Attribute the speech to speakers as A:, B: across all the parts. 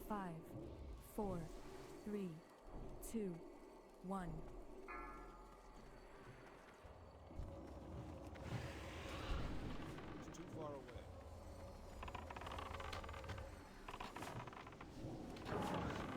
A: 5, 4, 3, 2, 1.
B: It's too far away. Still recharging.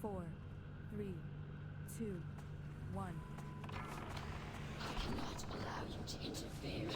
A: 4, 3, 2, 1.
C: I cannot allow you to interfere.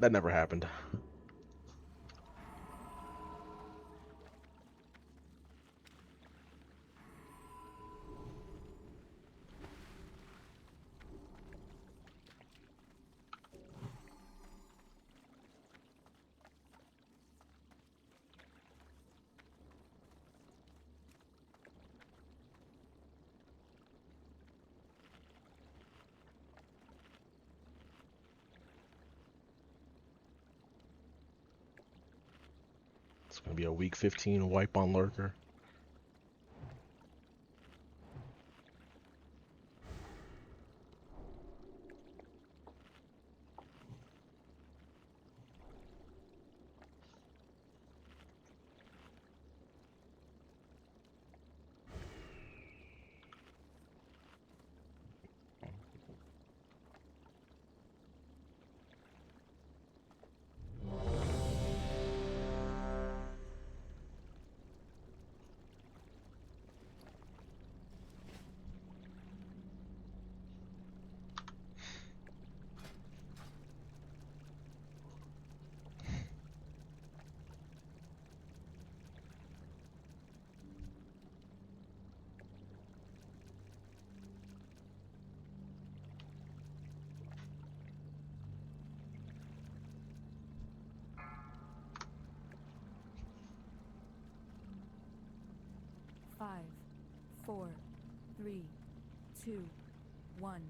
D: that never happened. It's gonna be a week 15 wipe on lurker.
A: Five, four, three, two, one.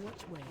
A: Which way?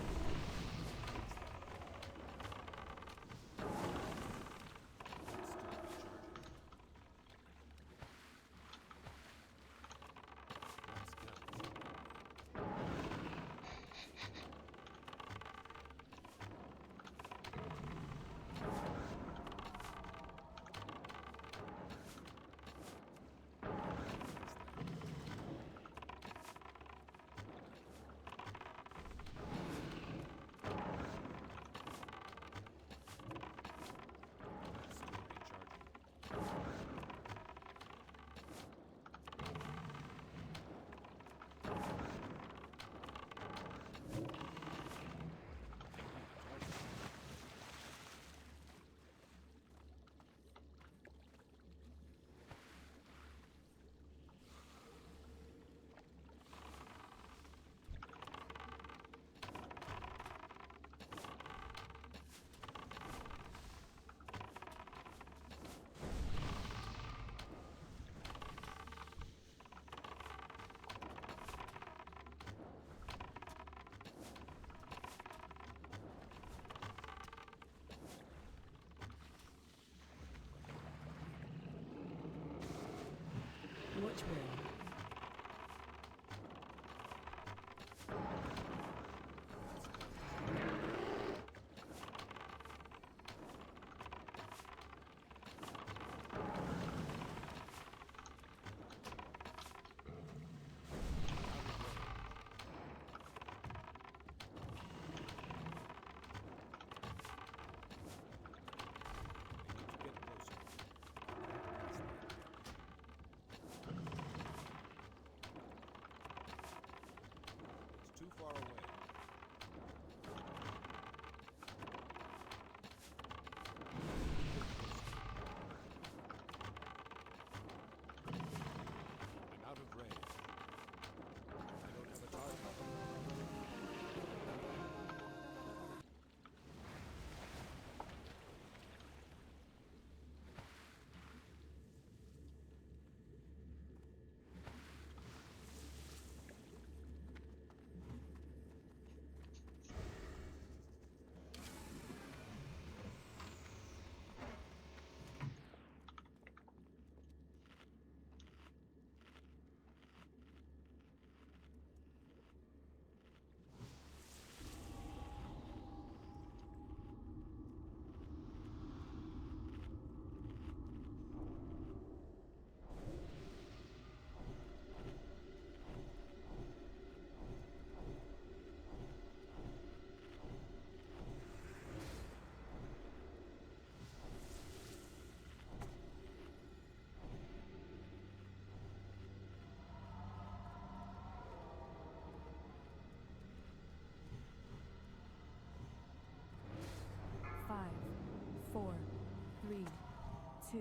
A: 2,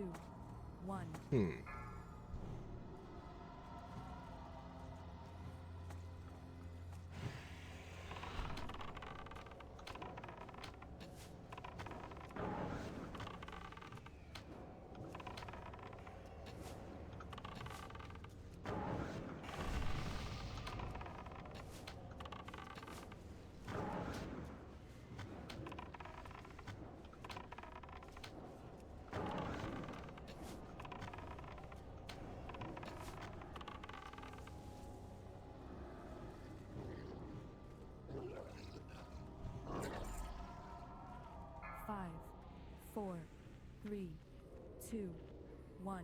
A: 1. Five, 4, 3, 2, 1.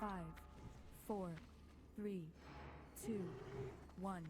A: Five, 4, 3, 2, 1.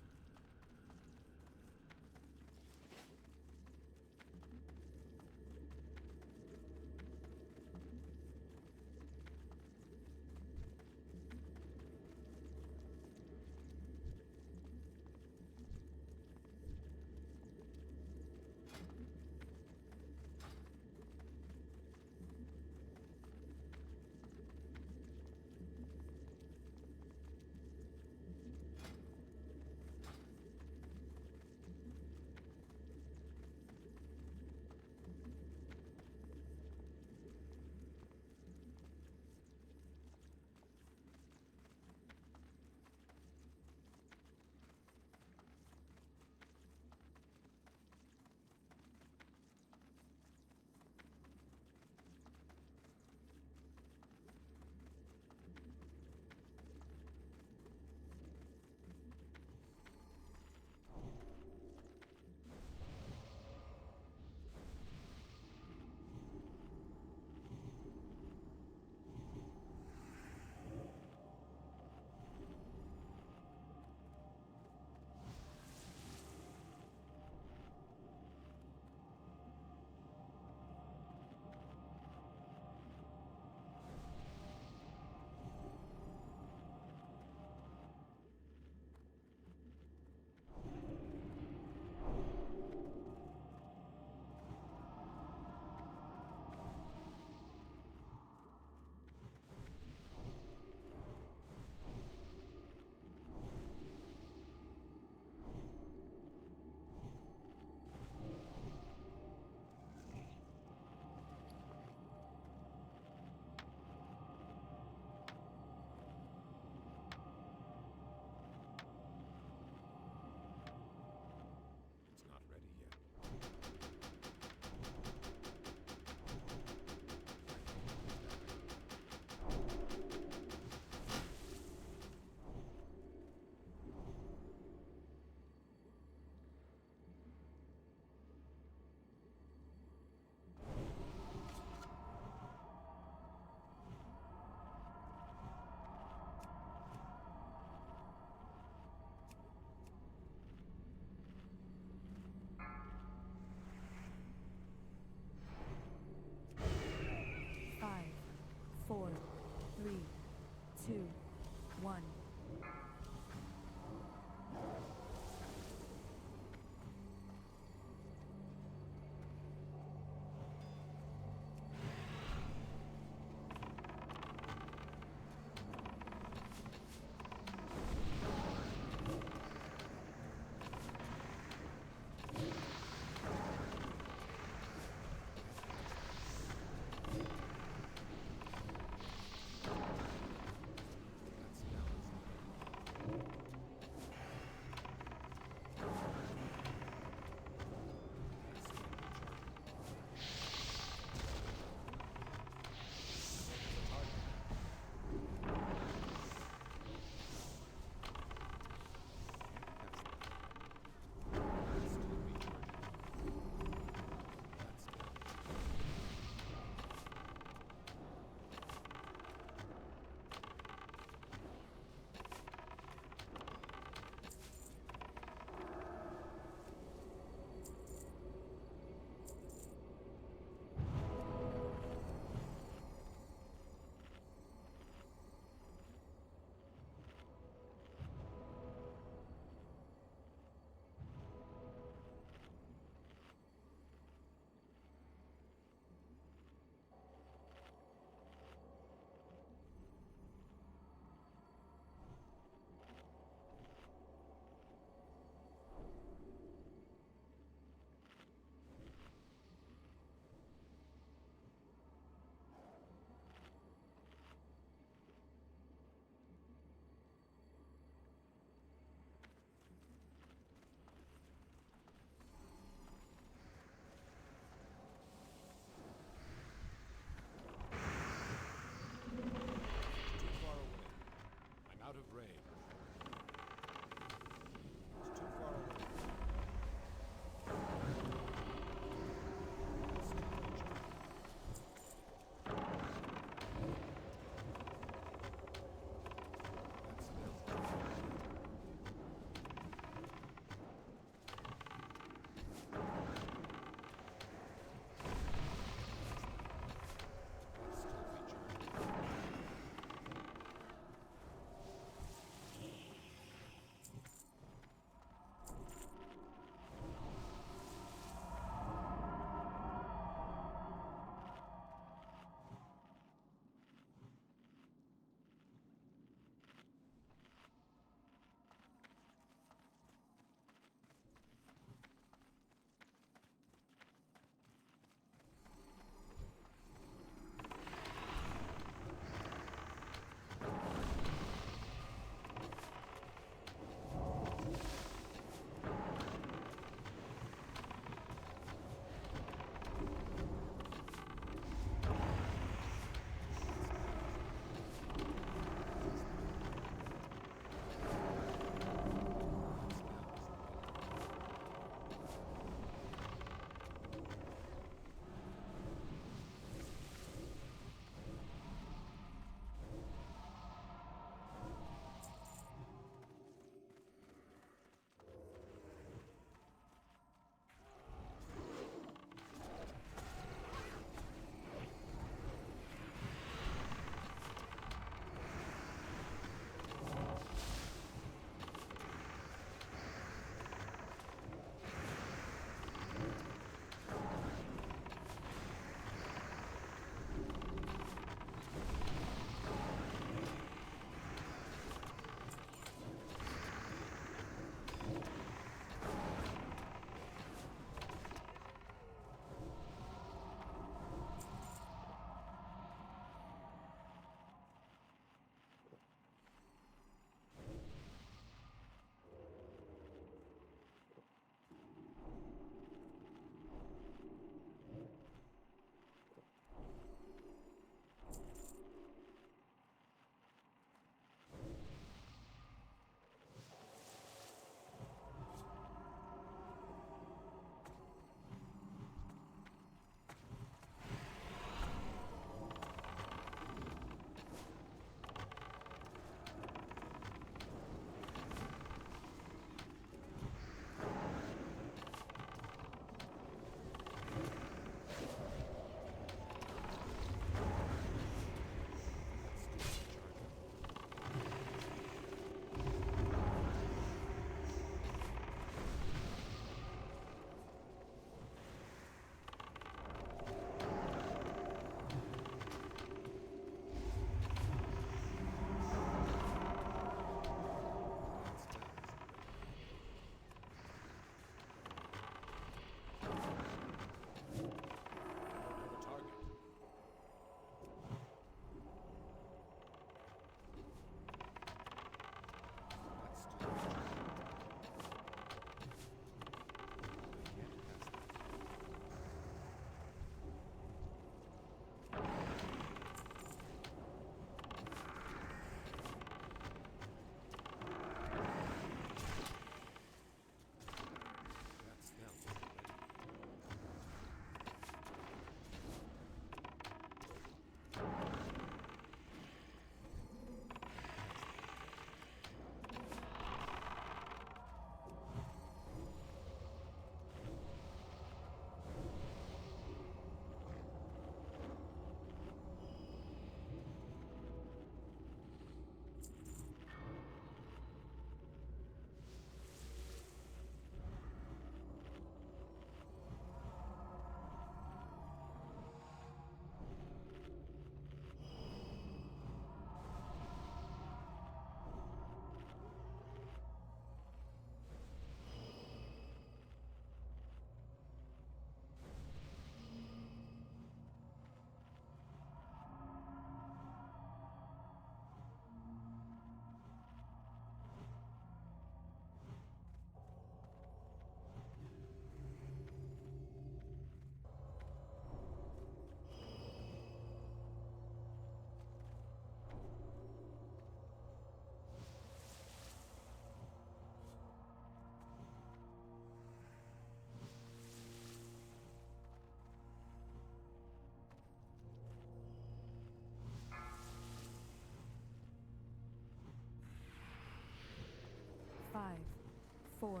A: 4,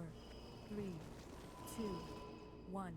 A: 3, 2, 1.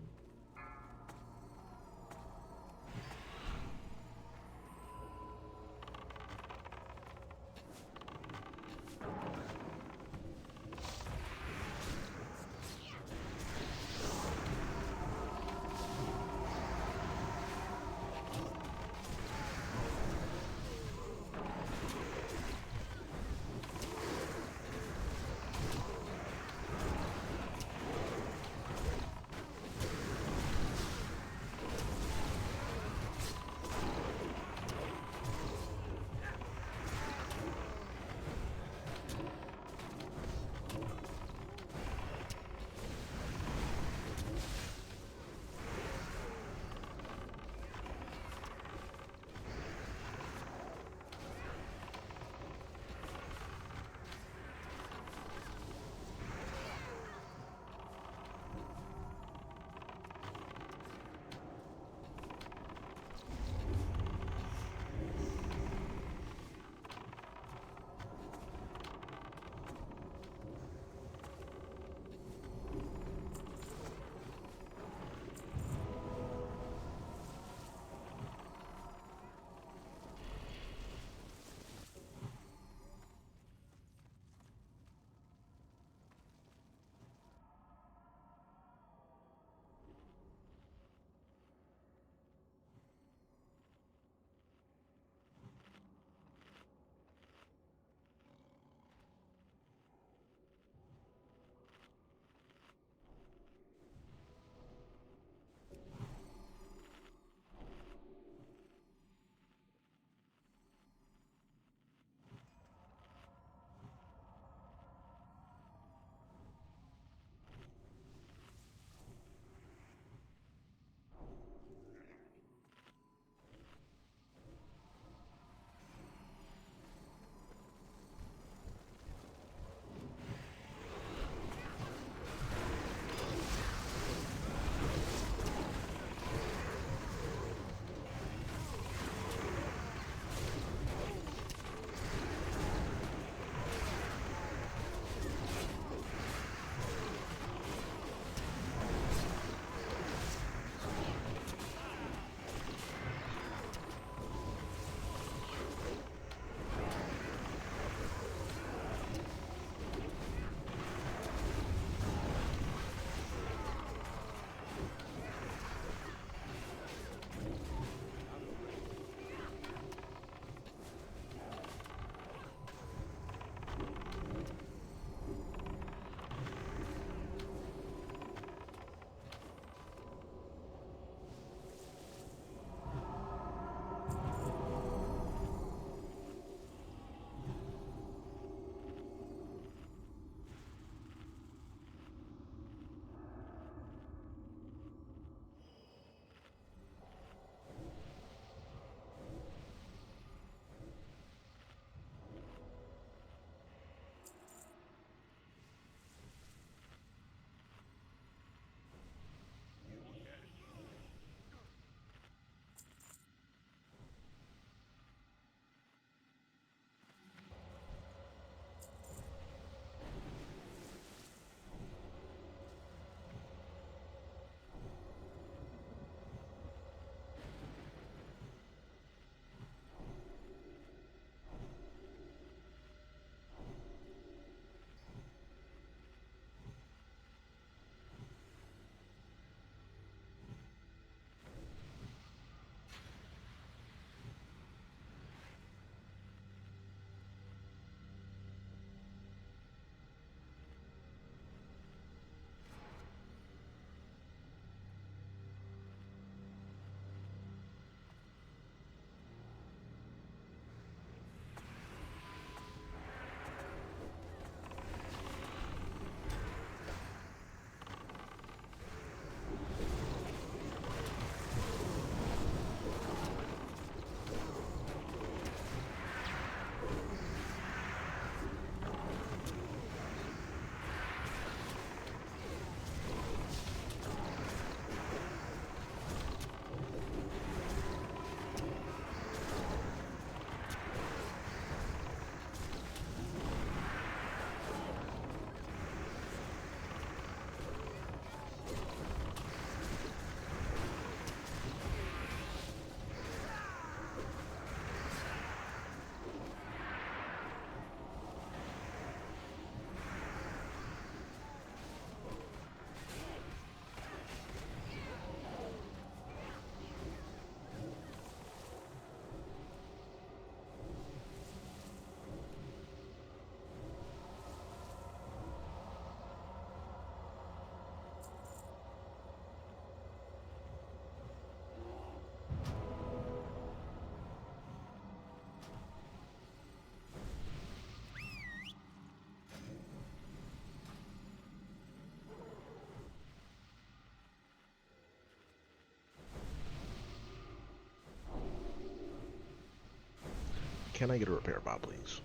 D: Can I get a repair bot, please?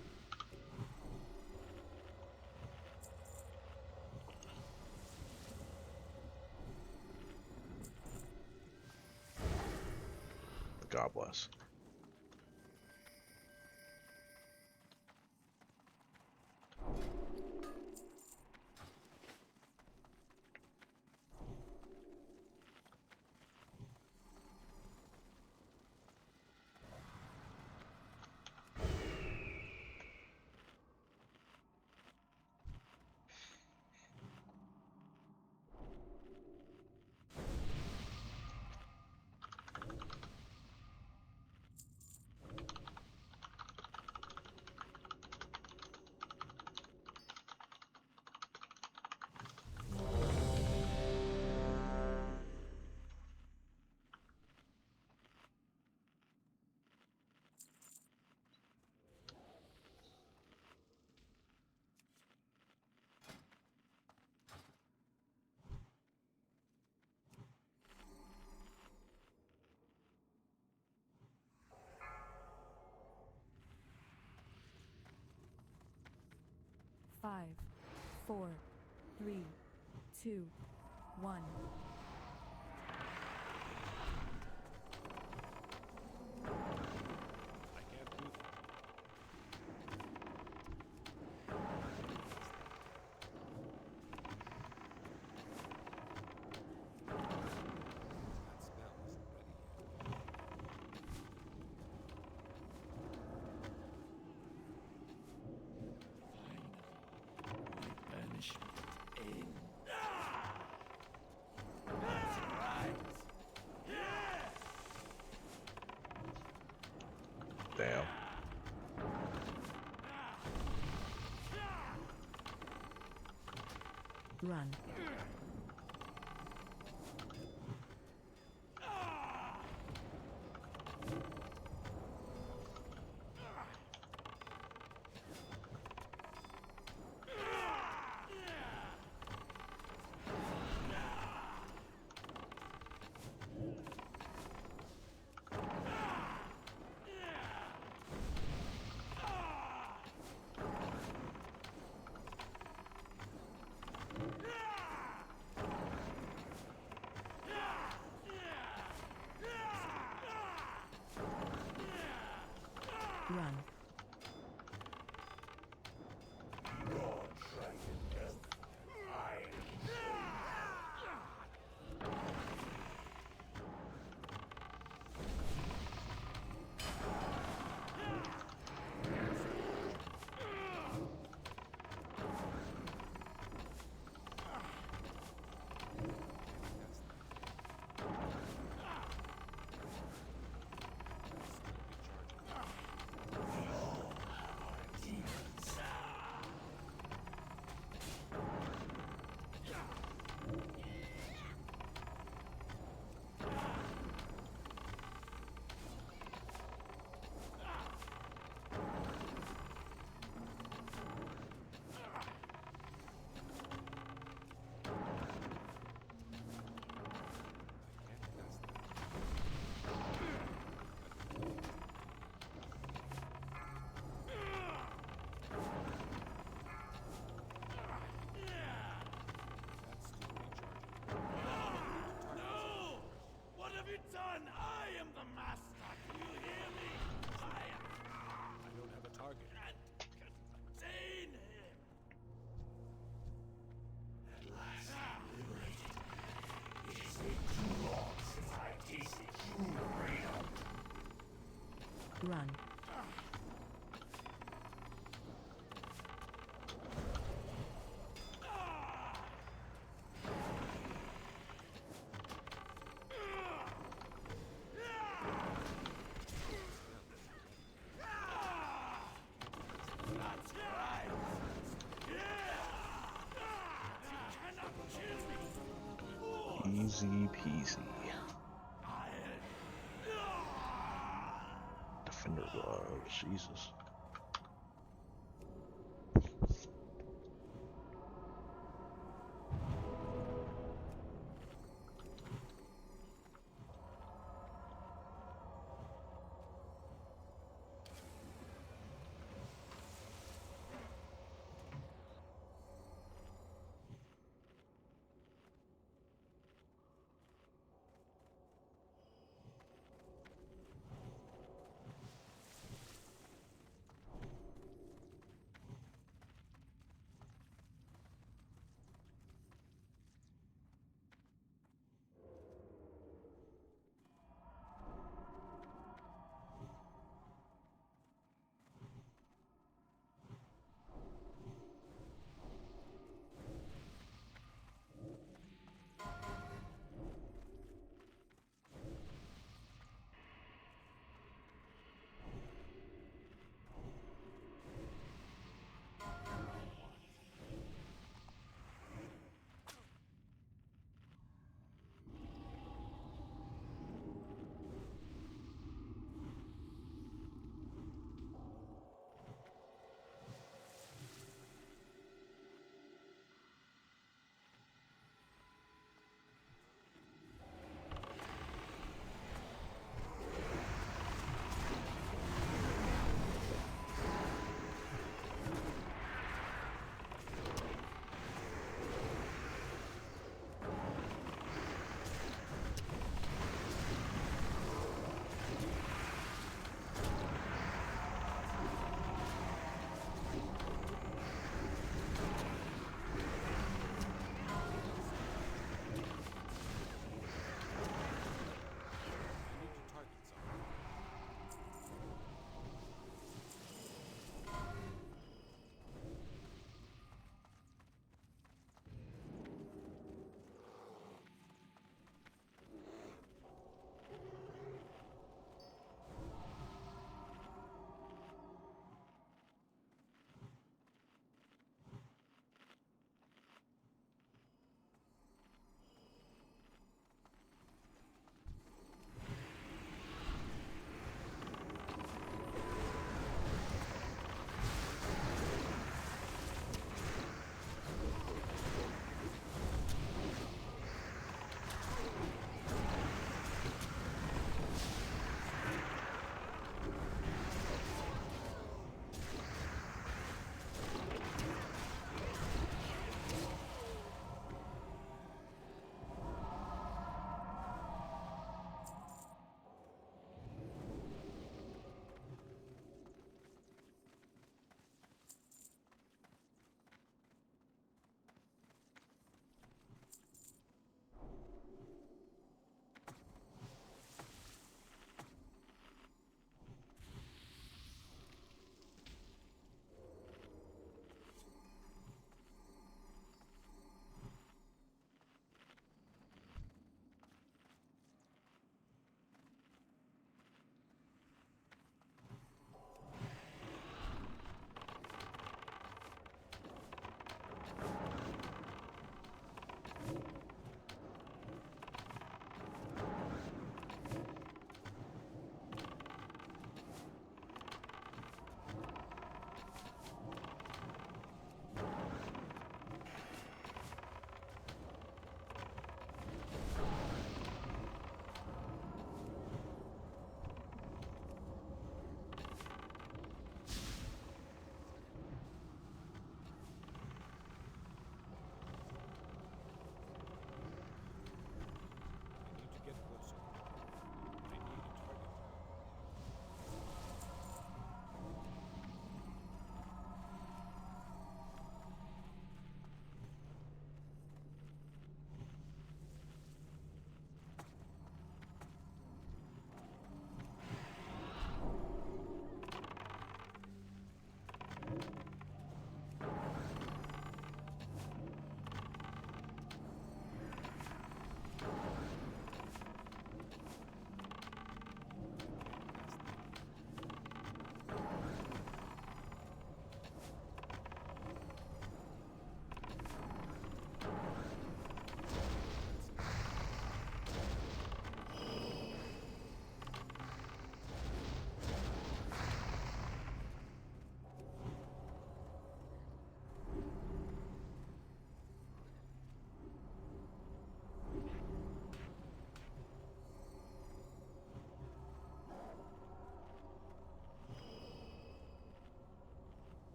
D: God bless.
A: Five, 4, 3, 2, 1.
B: I can't do that. That spell isn't ready yet.
C: Banishment in.
D: Damn.
A: Run. Run.
E: Done! I am the master! Can you hear me?
B: I don't have a target.
E: Can't contain him!
F: At last, liberated. It has been too long since I tasted true freedom.
A: Run.
E: That's right! You cannot kill me!
D: Easy peasy. Defender gloves. Jesus.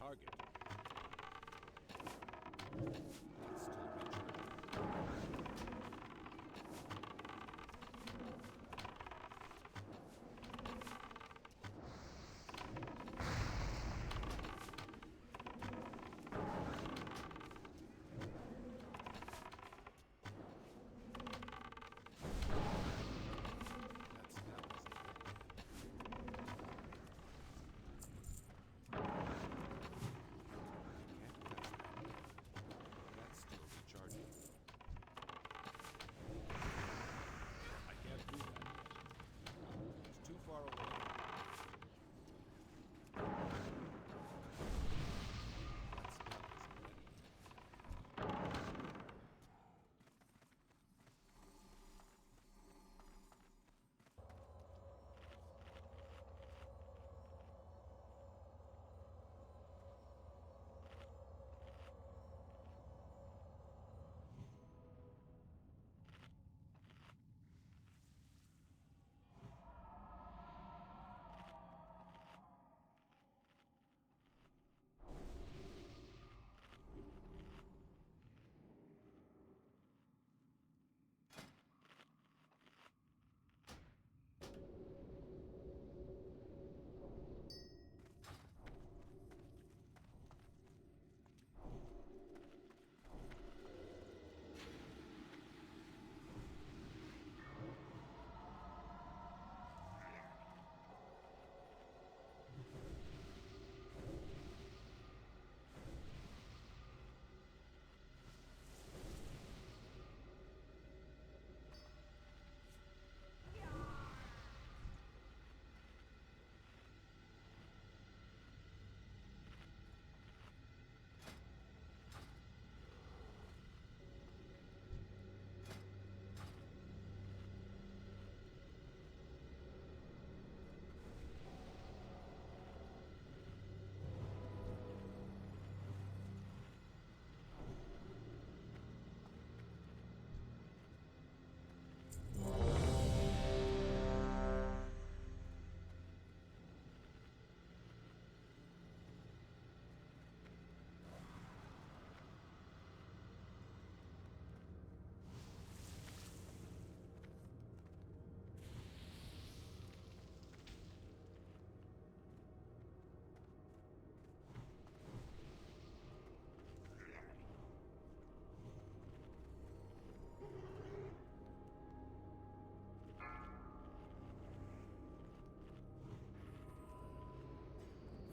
B: target. It's still recharging. That's still recharging. I can't do that. It's too far away. That spell isn't ready.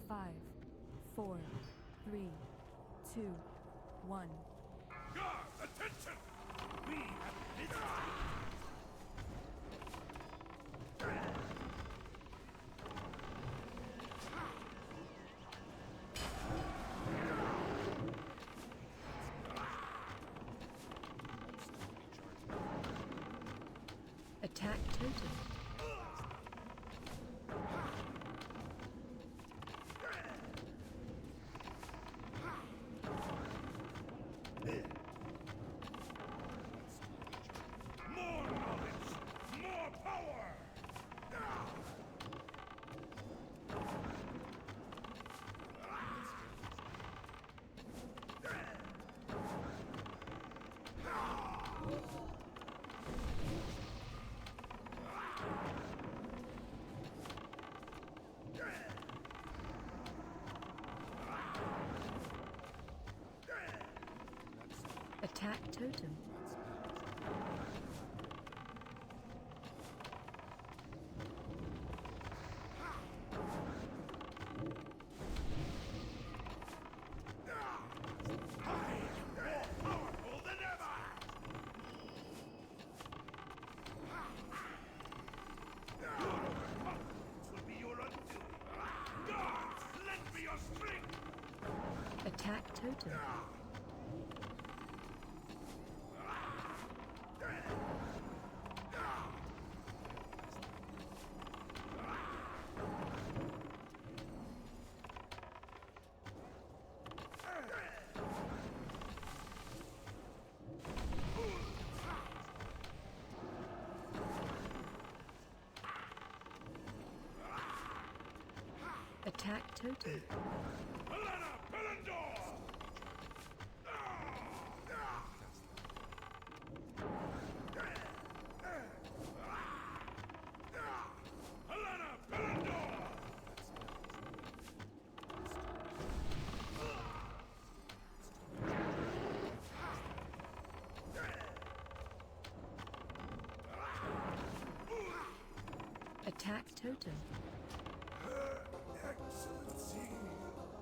A: Five, four, three, two, one.
E: Guard, attention! We have visited.
C: Attack totem.
E: More knowledge! More power!
C: Attack totem.
E: Powerful than ever! Your overconfidence will be your undoing. Guards, lend me your strength!
C: Attack totem.
G: Attack totem.
E: Let her
A: Attack totem.
E: Her Excellency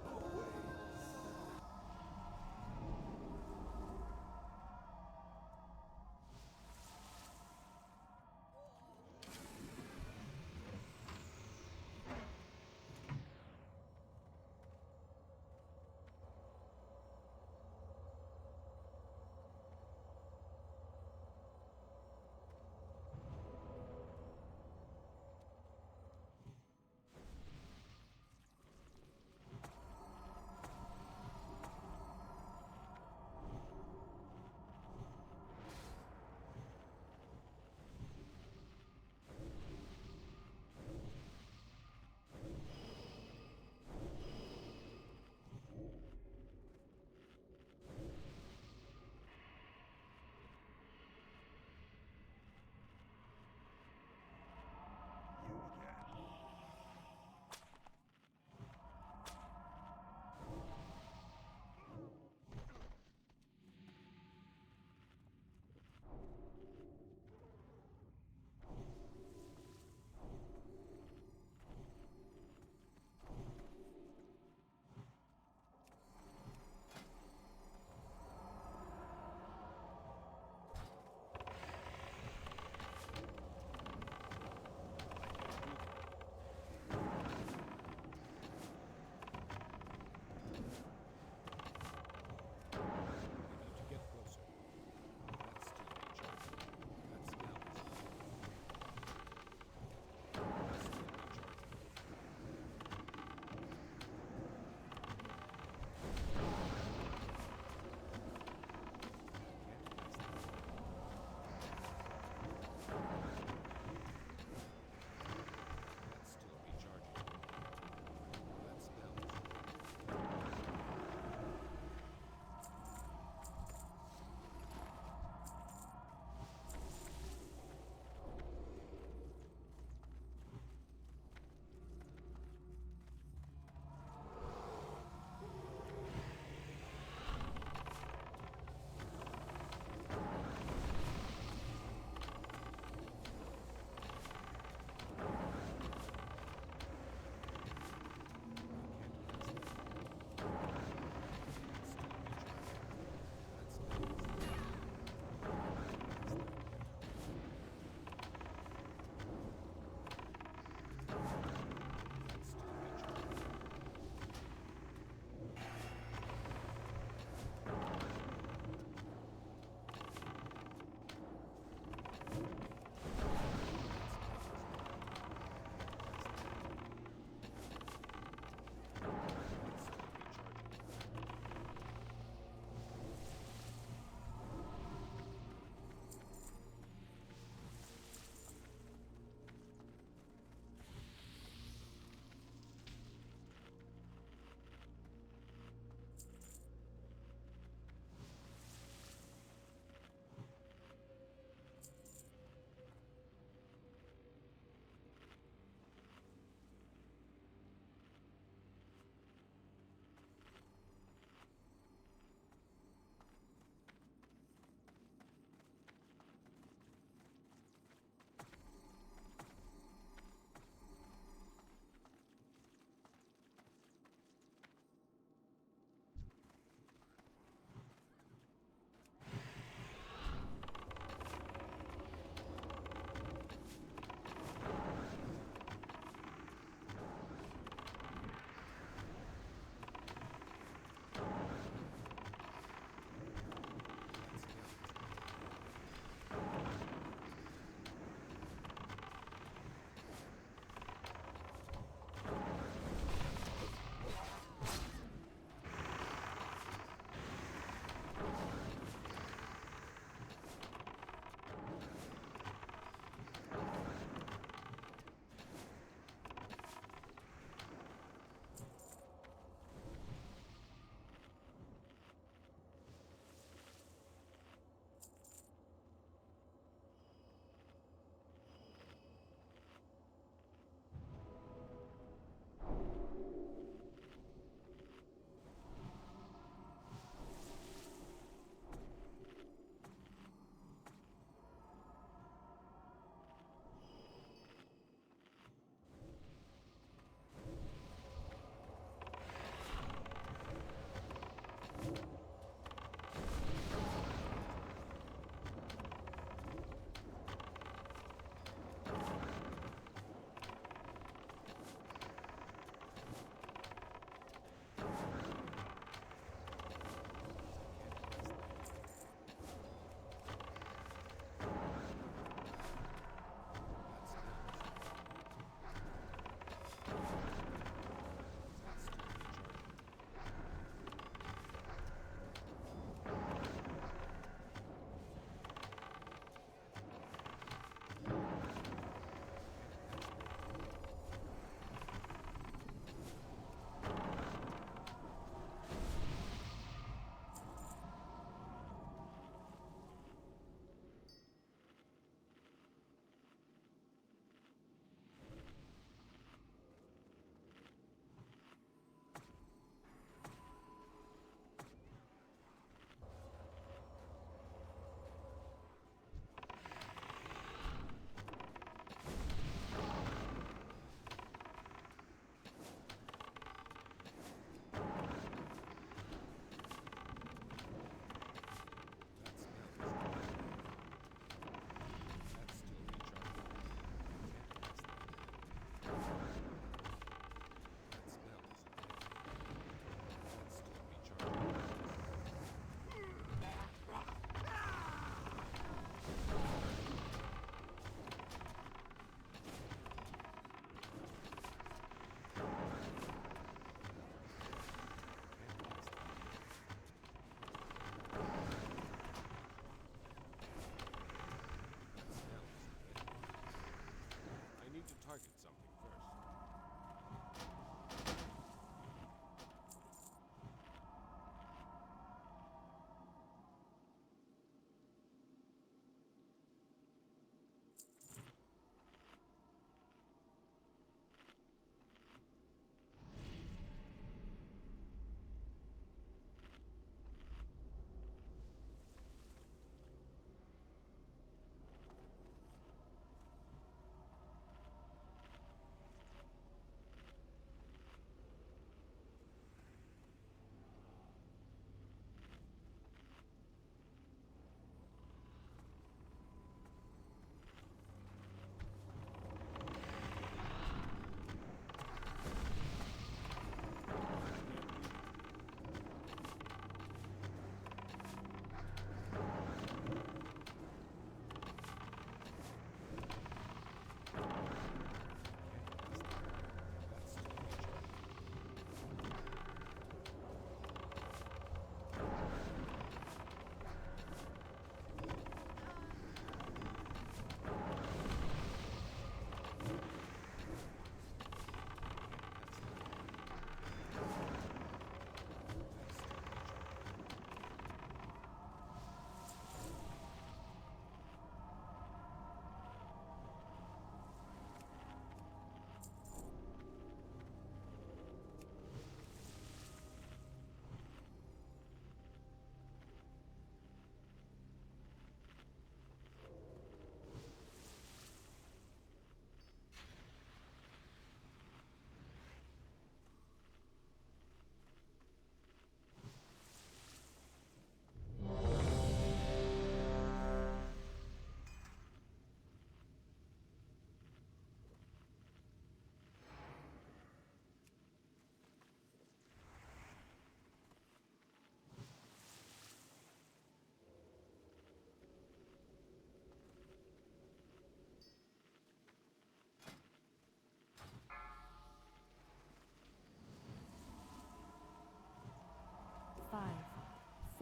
E: awaits.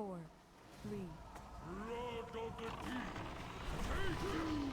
A: 4, 3,
E: Blood of the deep! Take you!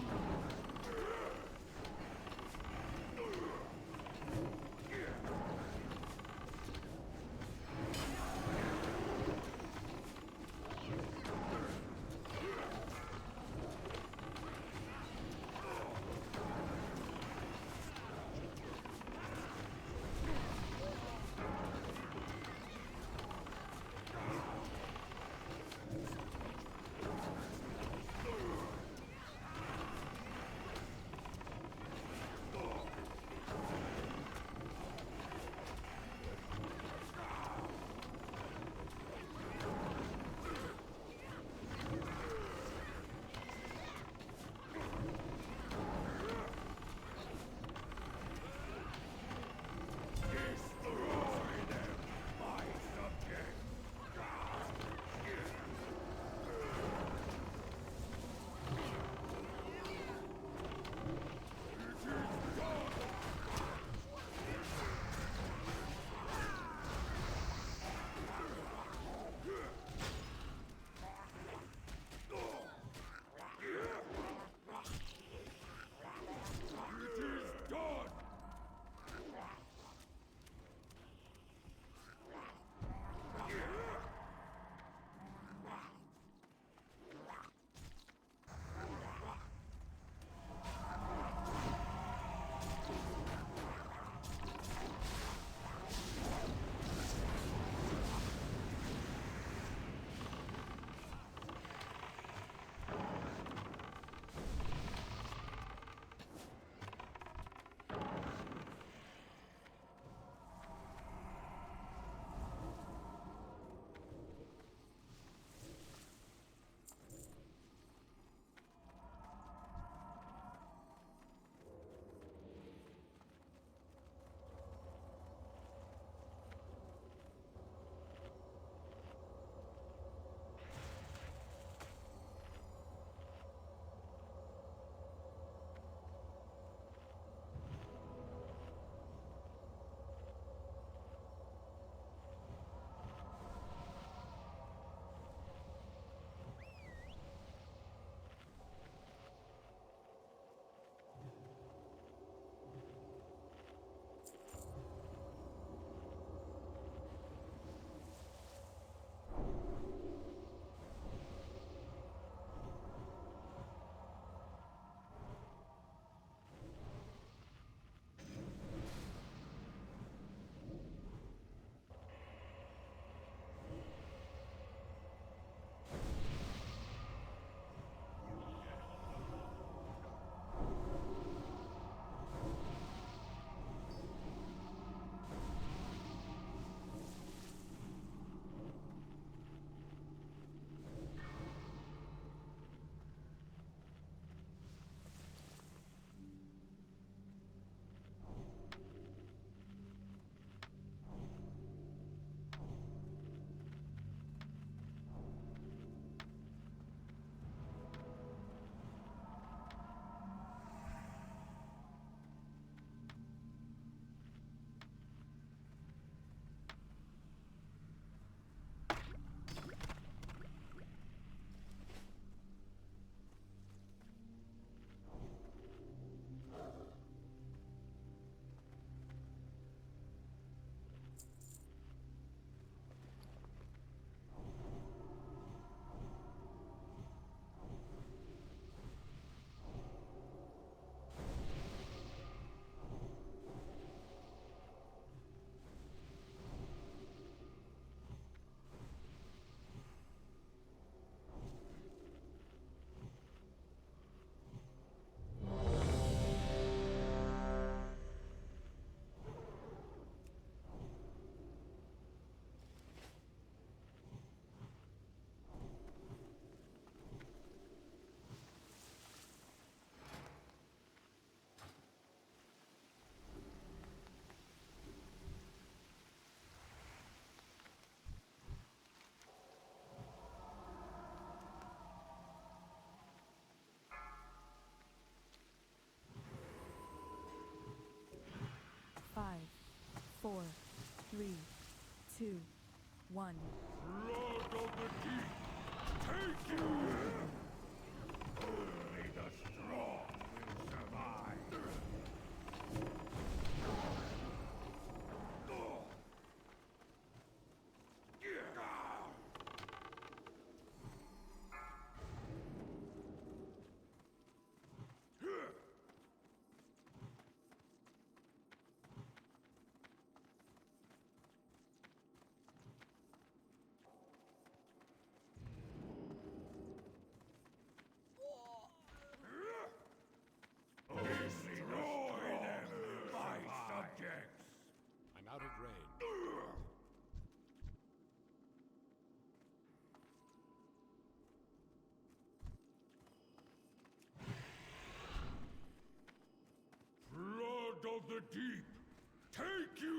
A: Five, four, three, two, one.
E: Blood of the deep, take you! Only the strong will survive. Destroy them, my subjects!
B: I'm out of range.
E: Flood of the deep, take you!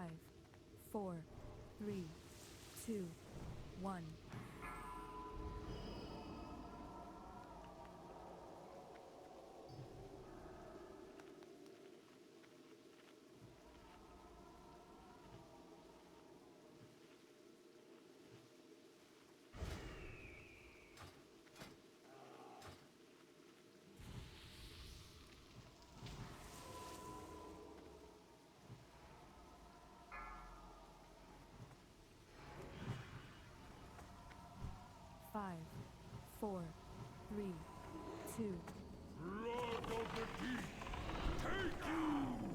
A: 5, 4, 3, 2, 1. Five, 4, 3, 2.
E: Blood of the deep, take you!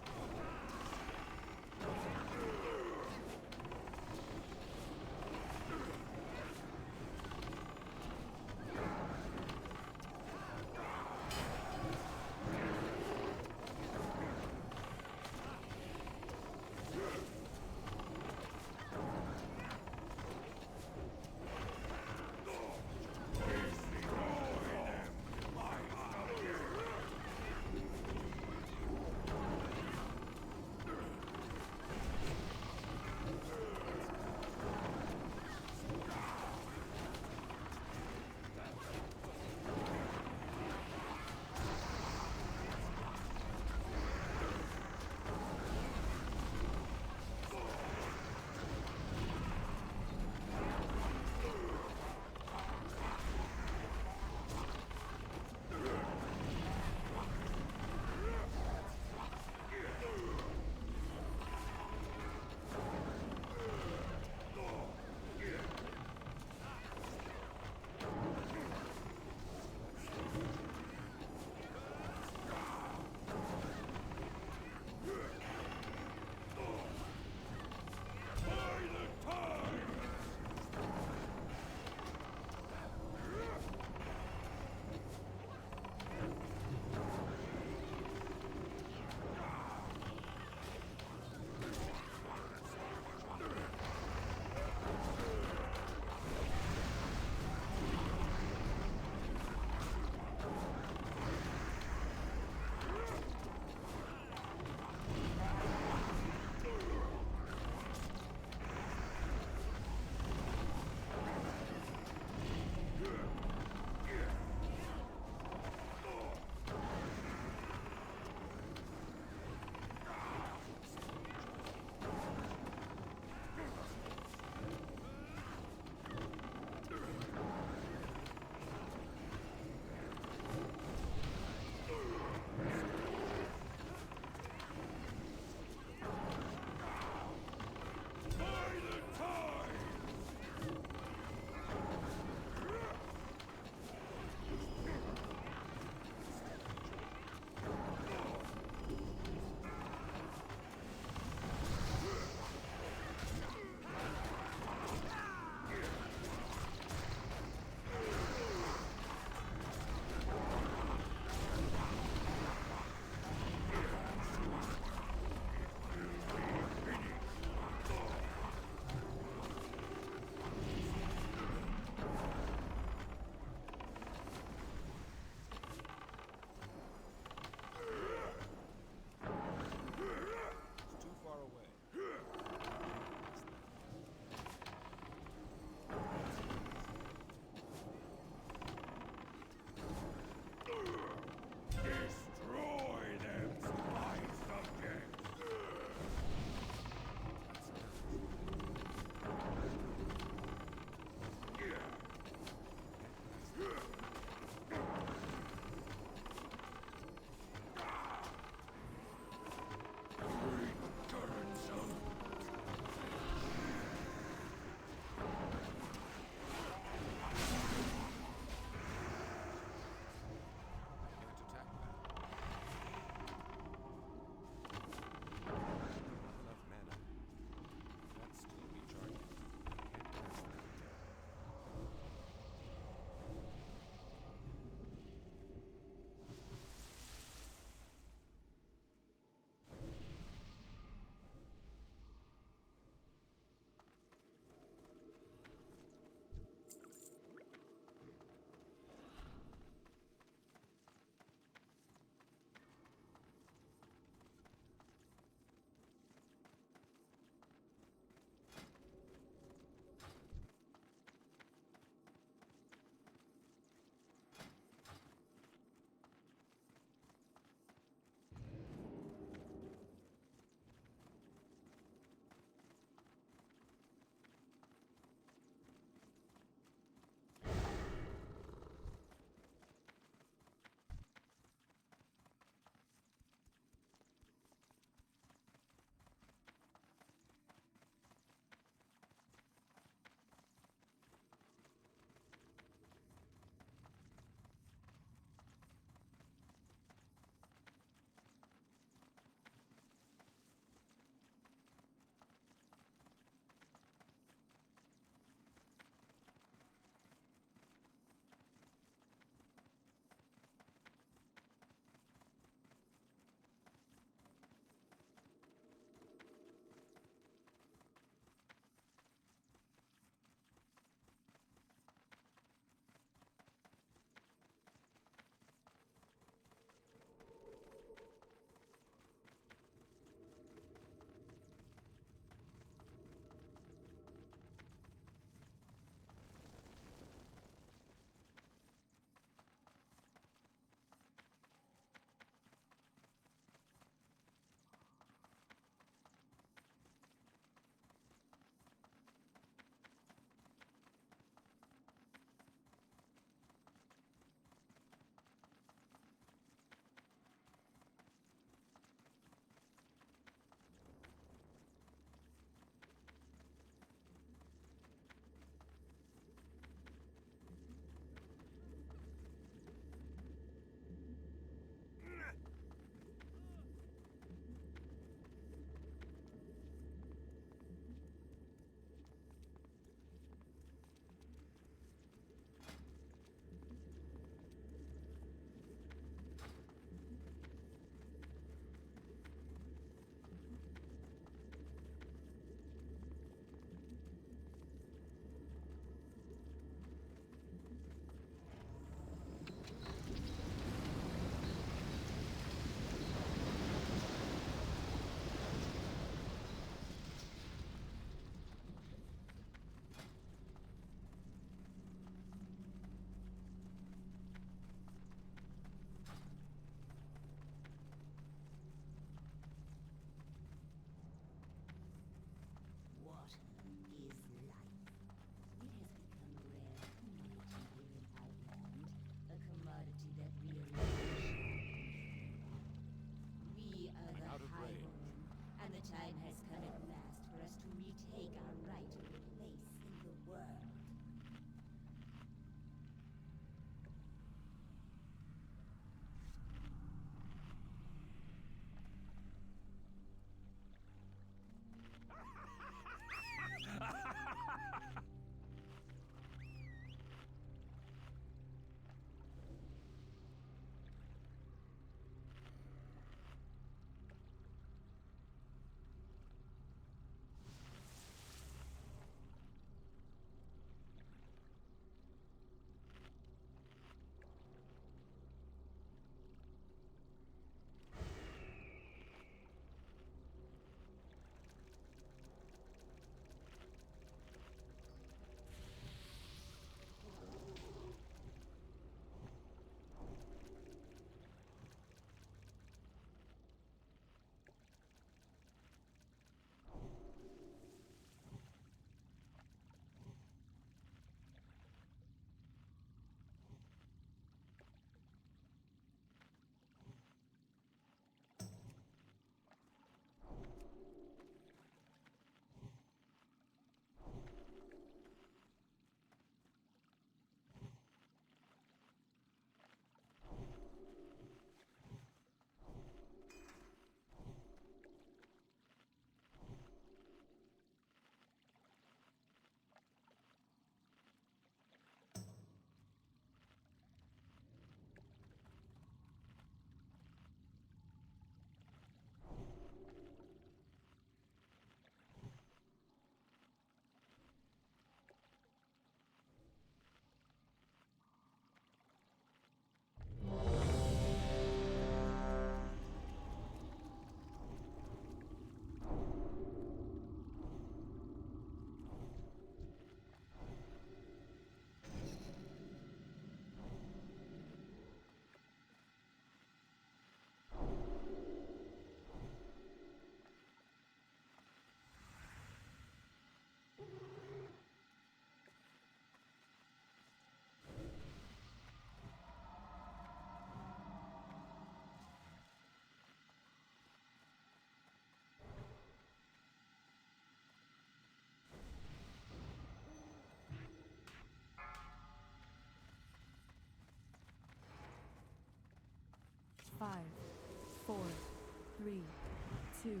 A: 2,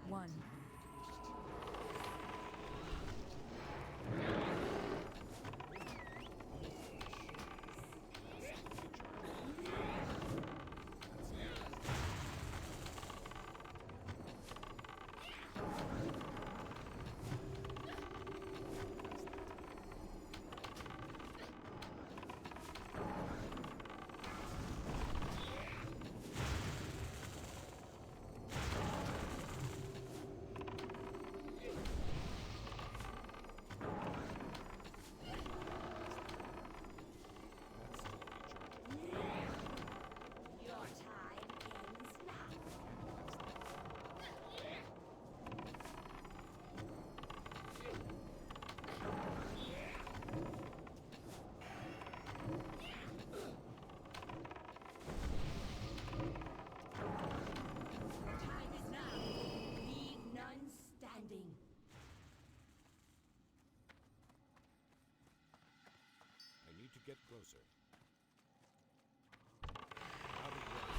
A: 1.
C: Your time ends now. Time is now. Leave none standing.
B: I need to get closer. Now that you're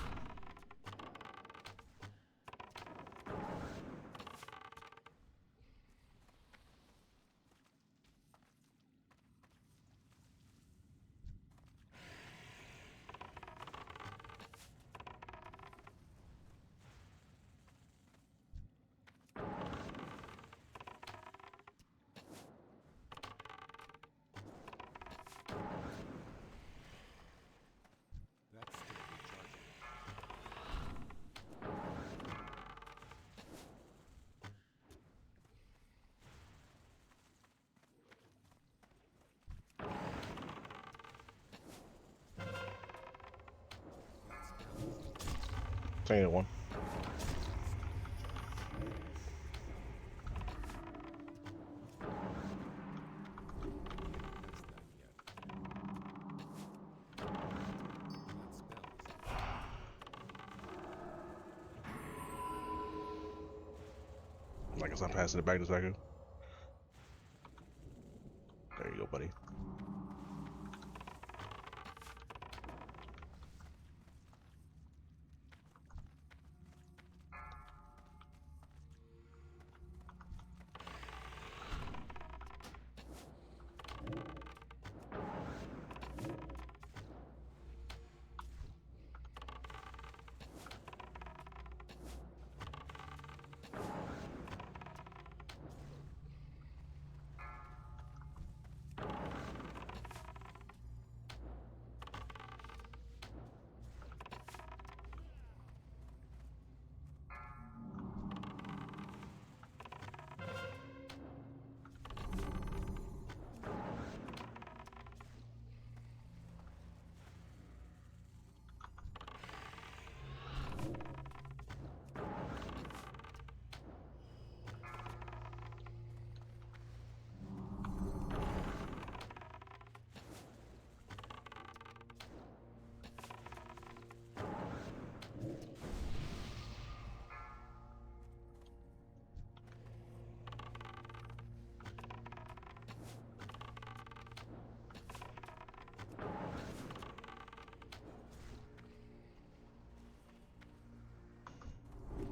B: That's still recharging.
D: Taking it one. I guess I'm passing it back to Zaku. There you go, buddy.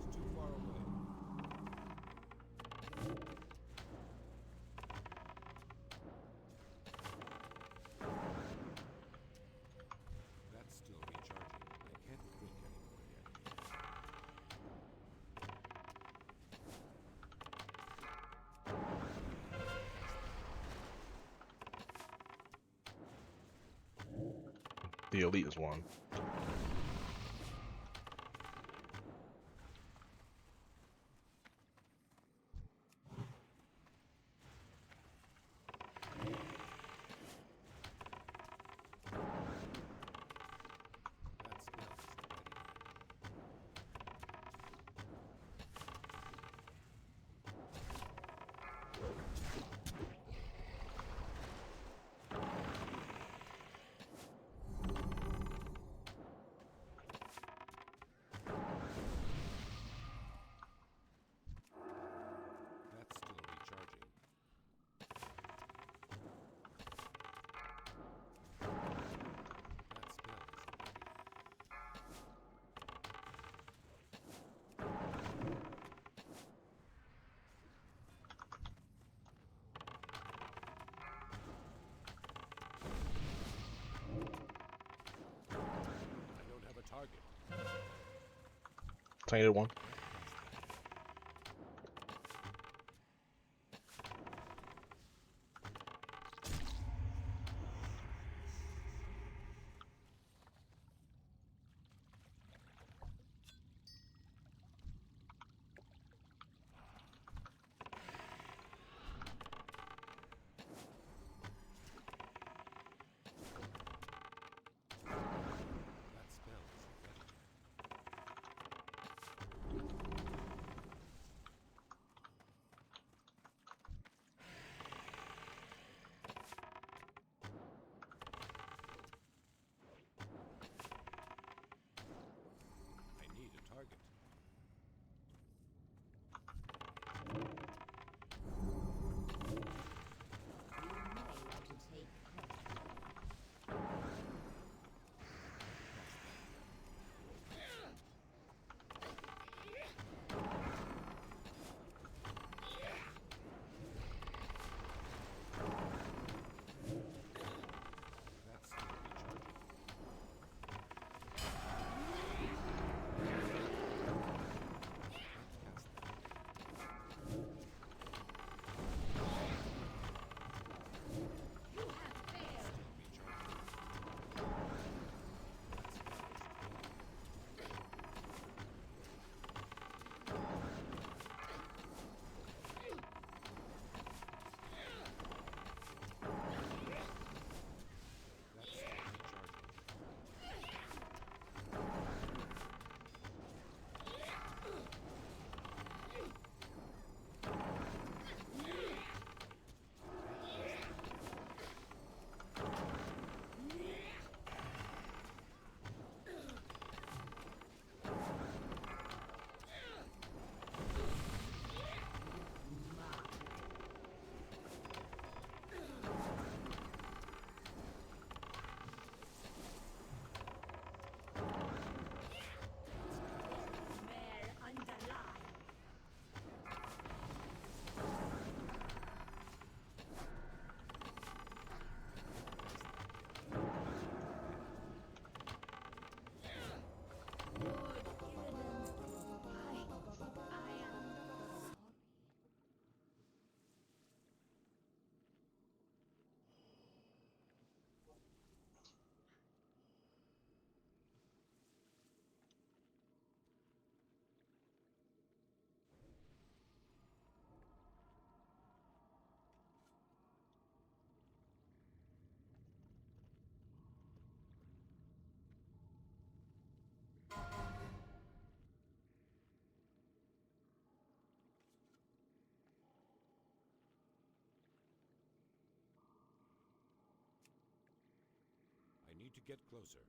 B: It's too far away. That's still recharging. I can't drink anymore yet.
D: The elite is one.
B: That spell is ready.
D: Tainted one.
B: That spell is ready. I need a target. That's not recharging. I need to get closer.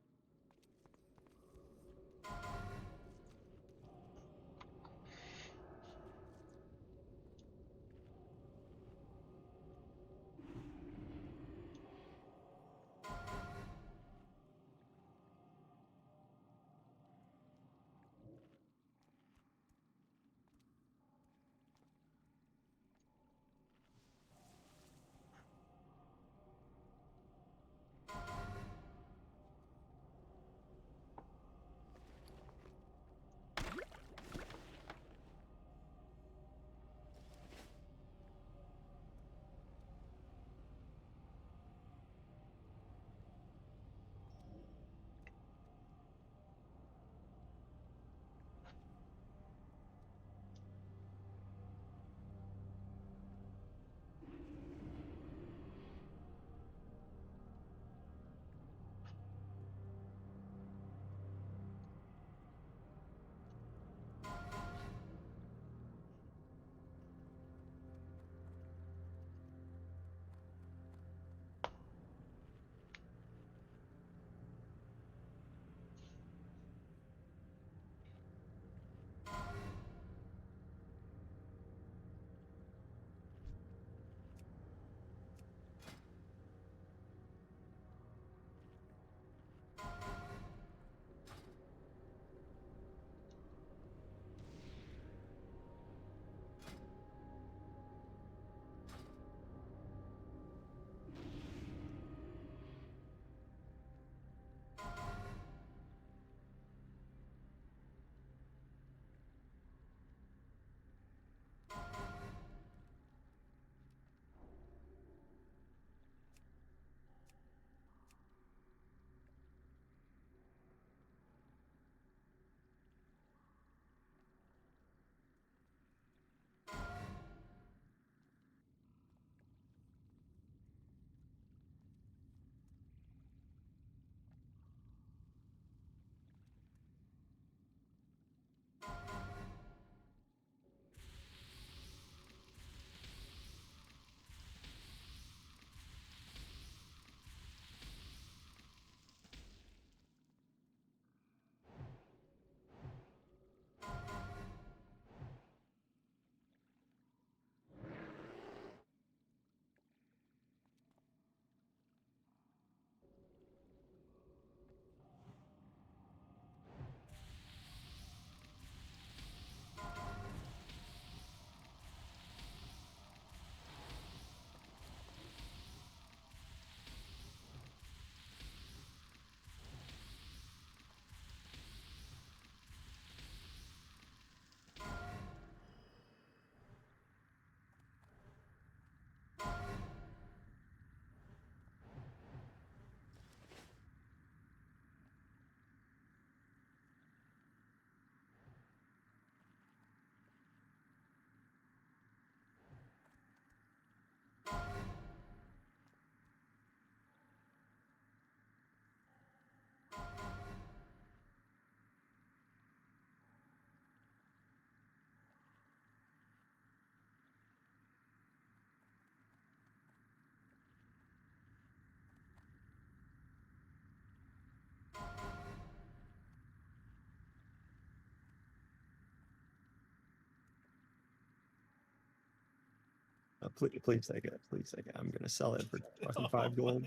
G: Please take it. Please take it. I'm gonna sell it for fucking 5 gold.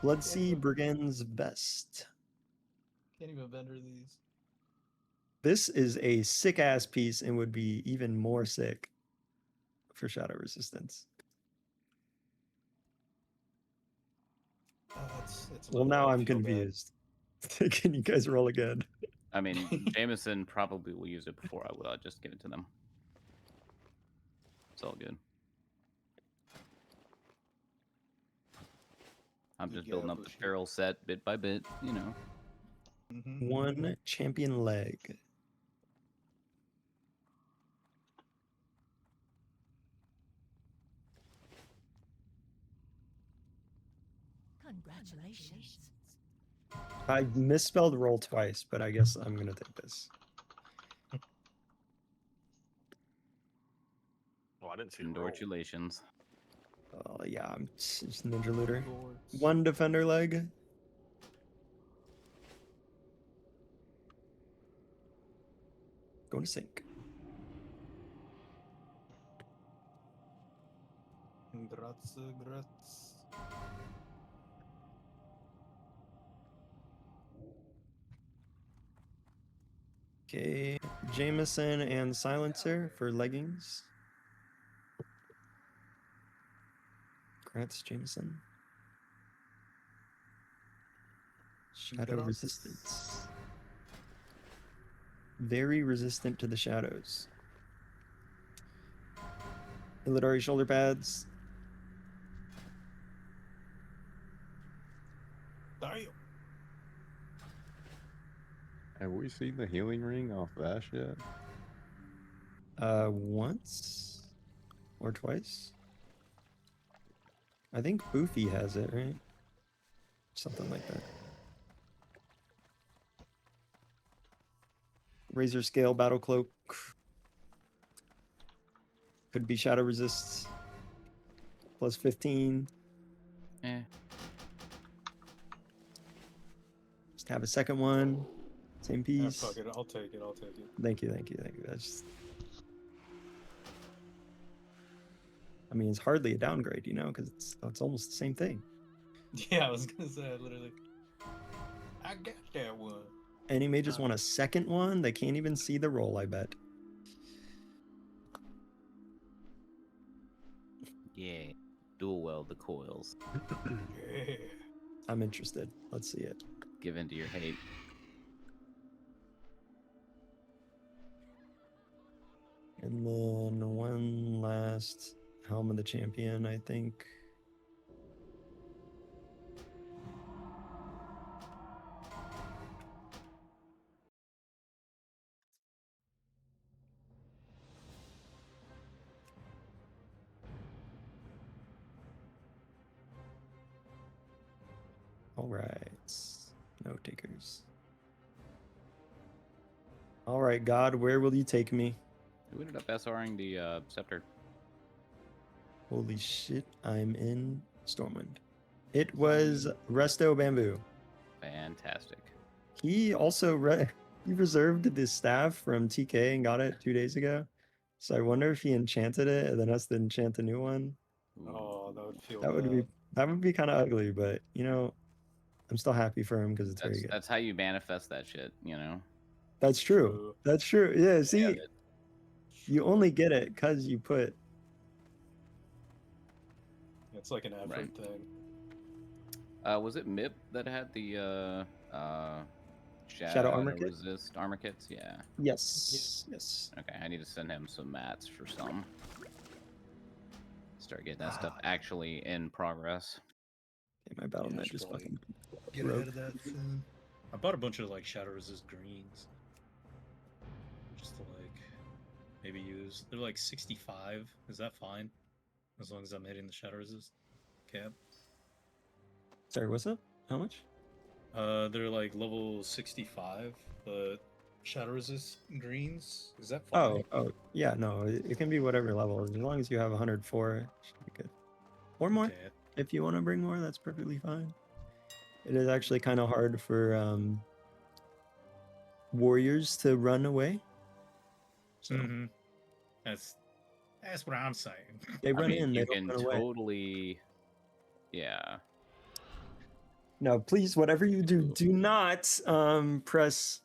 G: Bloodsea Brigand's Vest.
H: Can't even vendor these.
G: This is a sick ass piece and would be even more sick for shadow resistance.
H: It's
G: Well, now I'm confused. Can you guys roll again?
I: I mean, Jameson probably will use it before I will. I'll just give it to them. It's all good. I'm just building up the feral set bit by bit, you know.
G: 1 champion leg.
C: Congratulations.
G: I misspelled roll twice, but I guess I'm gonna take this.
J: Oh, I didn't see the roll.
I: Congratulations.
G: Oh yeah, I'm just ninja looter. 1 defender leg. Going to sink.
H: Grats.
G: Okay, Jameson and Silencer for leggings. Congrats, Jameson. Shadow resistance. Very resistant to the shadows. Illidari shoulder pads.
K: Have we seen the healing ring off Vash yet?
G: Once or twice. I think Boofy has it, right? Something like that. Razor scale battle cloak. Could be shadow resists. Plus 15. Just have a second one. Same piece.
H: Fuck it, I'll take it.
G: Thank you. That's just... I mean, it's hardly a downgrade, you know, because it's almost the same thing.
H: Yeah, I was gonna say, literally. I got that one.
G: And he may just want a second one. They can't even see the roll, I bet.
I: Yeah. Dual weld the coils.
H: Yeah.
G: I'm interested. Let's see it.
I: Give in to your hate.
G: And then one last Helm of the Champion, I think. All right. Note takers. All right, God, where will you take me?
I: Who ended up SRing the scepter?
G: Holy shit, I'm in Stormwind. It was Resto Bamboo.
I: Fantastic.
G: He also he reserved the staff from TK and got it 2 days ago. So I wonder if he enchanted it and then has to enchant a new one.
H: Oh, that would feel
G: That would be kind of ugly, but you know, I'm still happy for him because it's very good.
I: That's how you manifest that shit, you know?
G: That's true. That's true. Yeah, see,
I: Yeah,
G: you only get it because you put...
H: It's like an effort thing.
I: Was it Mip that had the
G: Shadow armor kit?
I: resist armor kits? Yeah.
G: Yes.
I: Okay, I need to send him some mats for some. Start getting that stuff actually in progress.
G: Okay, my battle net just fucking
B: get ahead of that soon. I bought a bunch of like shadow resist greens. Just to like maybe use. They're like 65. Is that fine? As long as I'm hitting the shadow resist cap.
G: Sorry, what's up? How much?
B: They're like level 65, but shadow resist greens. Is that fine?
G: Oh, yeah, no, it can be whatever level. As long as you have 104, it should be good. Or more.
B: Okay.
G: If you want to bring more, that's perfectly fine. It is actually kind of hard for warriors to run away. So.
B: That's what I'm saying.
G: They
I: I
G: run
I: mean,
G: in, they
I: you
G: don't
I: can
G: run away.
I: totally. Yeah.
G: No, please, whatever you do, do not press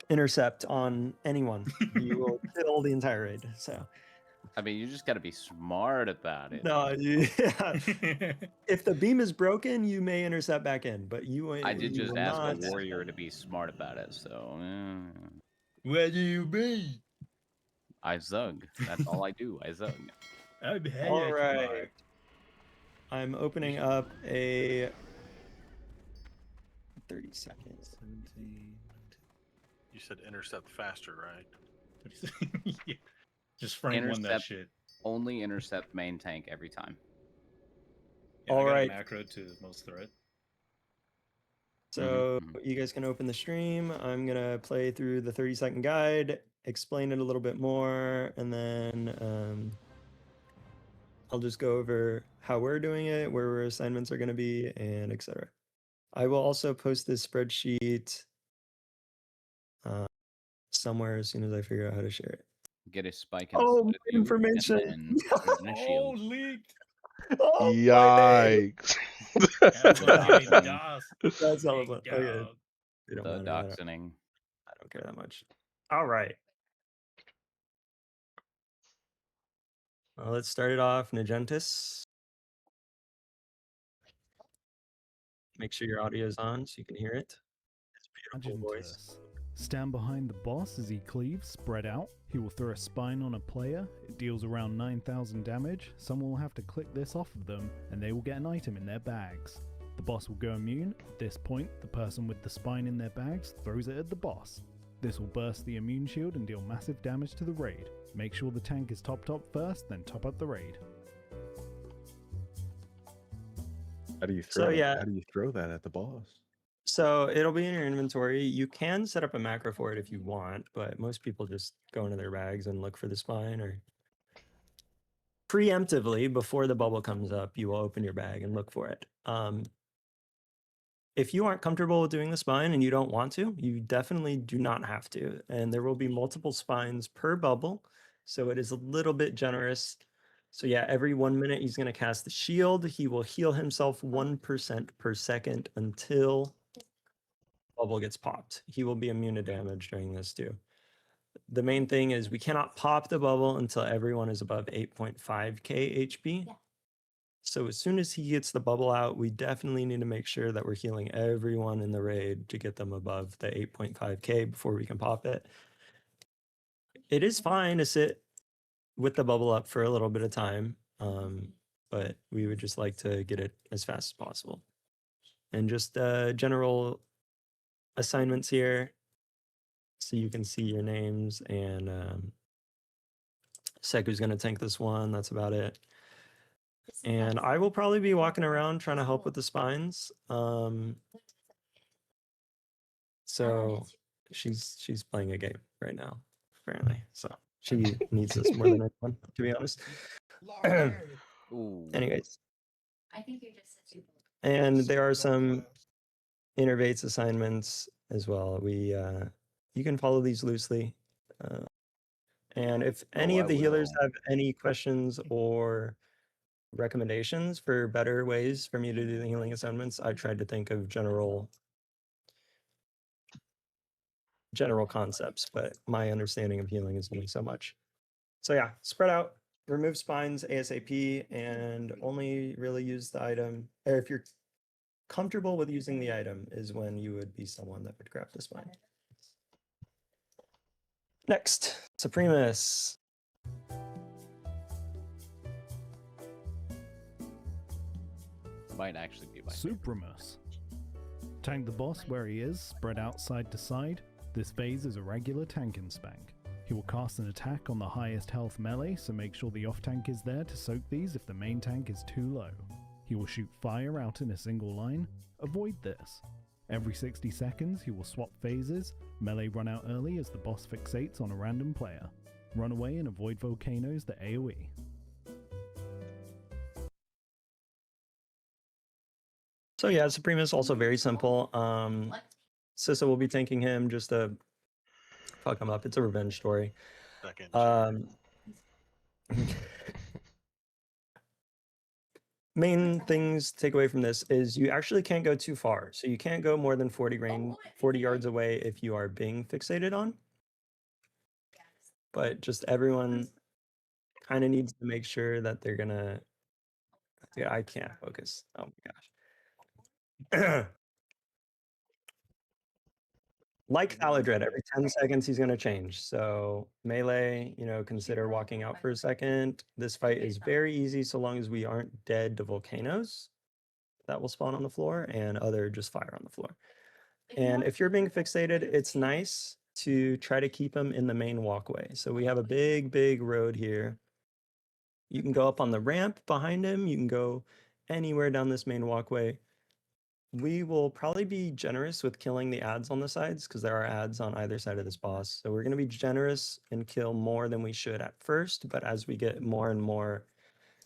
G: intercept on anyone. You will kill the entire raid. So
I: I mean, you just got to be smart about it.
G: no, yeah. If the beam is broken, you may intercept back in, but
I: I did
G: you
I: just
G: will
I: ask a
G: not.
I: warrior to be smart about it, so
B: Where do you be?
I: I zug. That's all I do. I zug.
G: All right. I'm opening up a 30 seconds.
B: 17.
J: You said intercept faster, right?
B: Yeah. Just frame one that
I: Intercept.
B: shit.
I: Only intercept main tank every time.
B: Yeah, I
G: All
B: got
G: right.
B: a macro to most threat.
G: So you guys can open the stream. I'm gonna play through the 30-second guide, explain it a little bit more, and then I'll just go over how we're doing it, where our assignments are gonna be, and etc. I will also post this spreadsheet somewhere as soon as I figure out how to share it.
I: Get a spike in
G: Oh,
I: the
G: information!
I: and then a shield.
B: leaked!
G: Oh,
D: Yikes!
B: That's what
I: Doxing.
B: Jamie does.
G: That's all
B: Big
G: of it. Okay.
B: dog.
G: They don't
I: The
G: matter. I
I: doxing.
G: don't care that much. All right. Well, let's start it off. Nagentis. Make sure your audio is on so you can hear it. It's a beautiful voice.
L: Agentus. Stand behind the boss as he cleaves, spread out. He will throw a spine on a player. It deals around 9,000 damage. Someone will have to click this off of them, and they will get an item in their bags. The boss will go immune. At this point, the person with the spine in their bags throws it at the boss. This will burst the immune shield and deal massive damage to the raid. Make sure the tank is topped up first, then top up the raid.
K: How do you throw?
G: So yeah,
K: How do you throw that at the boss?
G: so it'll be in your inventory. You can set up a macro for it if you want, but most people just go into their bags and look for the spine, or preemptively before the bubble comes up, you will open your bag and look for it. If you aren't comfortable with doing the spine and you don't want to, you definitely do not have to. And there will be multiple spines per bubble, so it is a little bit generous. So yeah, every 1 minute he's going to cast the shield. He will heal himself 1% per second until bubble gets popped. He will be immune to damage during this too. The main thing is we cannot pop the bubble until everyone is above 8.5k HP.
C: Yeah.
G: So as soon as he gets the bubble out, we definitely need to make sure that we're healing everyone in the raid to get them above the 8.5k before we can pop it. It is fine to sit with the bubble up for a little bit of time, but we would just like to get it as fast as possible. And just general assignments here, so you can see your names, and Seku's going to tank this one. That's about it. And I will probably be walking around trying to help with the spines. So she's playing a game right now, apparently. So she needs this more than anyone, to be honest. Anyways.
C: I think you just said
G: And there are some innervates assignments as well. We you can follow these loosely. And if any of the healers have any questions or recommendations for better ways for me to do the healing assignments, I tried to think of general concepts, but my understanding of healing is only so much. So yeah, spread out, remove spines ASAP, and only really use the item, or if you're comfortable with using the item is when you would be someone that would grab the spine. Next, Supremus.
I: Might actually be my
L: Supremus. Tank the boss where he is, spread out side to side. This phase is a regular tank and spank. He will cast an attack on the highest health melee, so make sure the off tank is there to soak these if the main tank is too low. He will shoot fire out in a single line. Avoid this. Every 60 seconds he will swap phases, melee run out early as the boss fixates on a random player. Run away and avoid volcanoes that AoE.
G: So yeah, Supremus is also very simple. Sissa will be tanking him just to fuck him up. It's a revenge story. Main things to take away from this is you actually can't go too far. So you can't go more than 40 yards away if you are being fixated on. But just everyone kind of needs to make sure that they're gonna. Yeah, I can't focus. Oh my gosh. Like Thaladred, every 10 seconds he's going to change. So melee, consider walking out for a second. This fight is very easy so long as we aren't dead to volcanoes that will spawn on the floor and other just fire on the floor. And if you're being fixated, it's nice to try to keep him in the main walkway. So we have a big road here. You can go up on the ramp behind him. You can go anywhere down this main walkway. We will probably be generous with killing the ads on the sides because there are ads on either side of this boss. So we're going to be generous and kill more than we should at first. But as we get more and more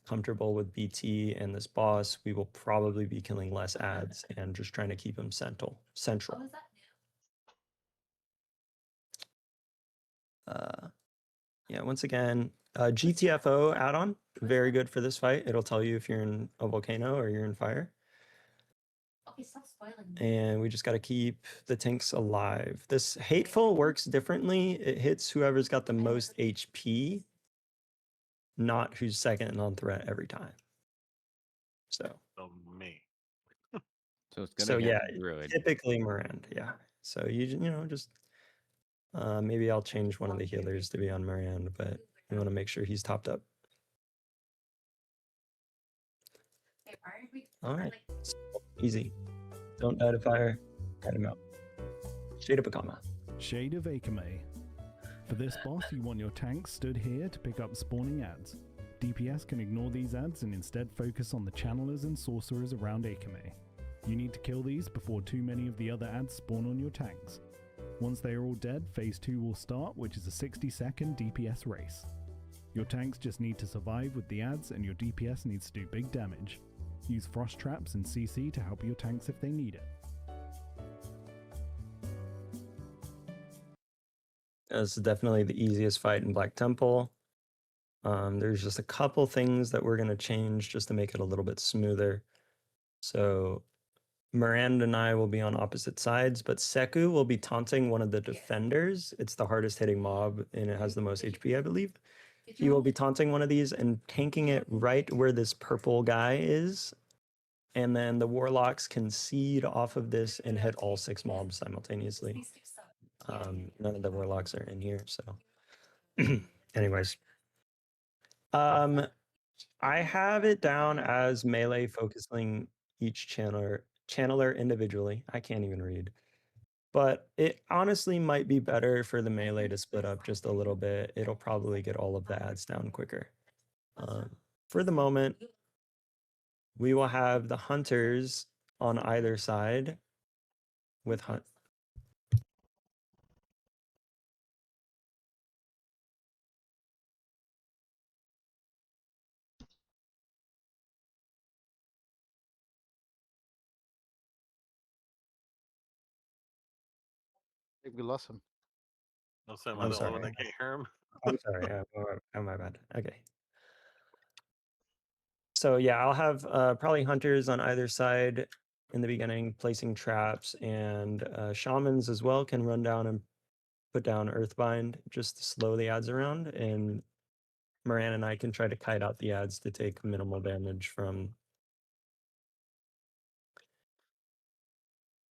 G: comfortable with BT and this boss, we will probably be killing less ads and just trying to keep them central. Yeah, once again, GTFO add-on, very good for this fight. It'll tell you if you're in a volcano or you're in fire.
C: Okay, stop spoiling.
G: And we just got to keep the tanks alive. This hateful works differently. It hits whoever's got the most HP, not who's second on threat every time. So
J: me.
I: So it's gonna hit
G: yeah,
I: the druid.
G: typically Miranda, yeah. So you just maybe I'll change one of the healers to be on Miranda, but we want to make sure he's topped up. All right, easy. Don't die to fire. Cut him out. Shade of Akama.
L: Shade of Akame. For this boss, you want your tanks stood here to pick up spawning ads. DPS can ignore these ads and instead focus on the channelers and sorcerers around Akame. You need to kill these before too many of the other ads spawn on your tanks. Once they are all dead, phase 2 will start, which is a 60-second DPS race. Your tanks just need to survive with the ads and your DPS needs to do big damage. Use frost traps and CC to help your tanks if they need it.
G: This is definitely the easiest fight in Black Temple. There's just a couple things that we're going to change just to make it a little bit smoother. So Miranda and I will be on opposite sides, but Seku will be taunting one of the defenders. It's the hardest hitting mob and it has the most HP, I believe. He will be taunting one of these and tanking it right where this purple guy is. And then the warlocks can seed off of this and hit all 6 mobs simultaneously. None of the warlocks are in here, so. Anyways. I have it down as melee focusing each channeler individually. I can't even read. But it honestly might be better for the melee to split up just a little bit. It'll probably get all of the ads down quicker. For the moment, we will have the hunters on either side with hunt.
M: I think we lost him.
J: No, Sam,
G: I'm
J: the only one
G: sorry.
J: that can't hear him.
G: I'm sorry. Oh, my bad. Okay. So yeah, I'll have probably hunters on either side in the beginning, placing traps, and shamans as well can run down and put down Earthbind just to slow the ads around. And Moran and I can try to kite out the ads to take minimal damage from.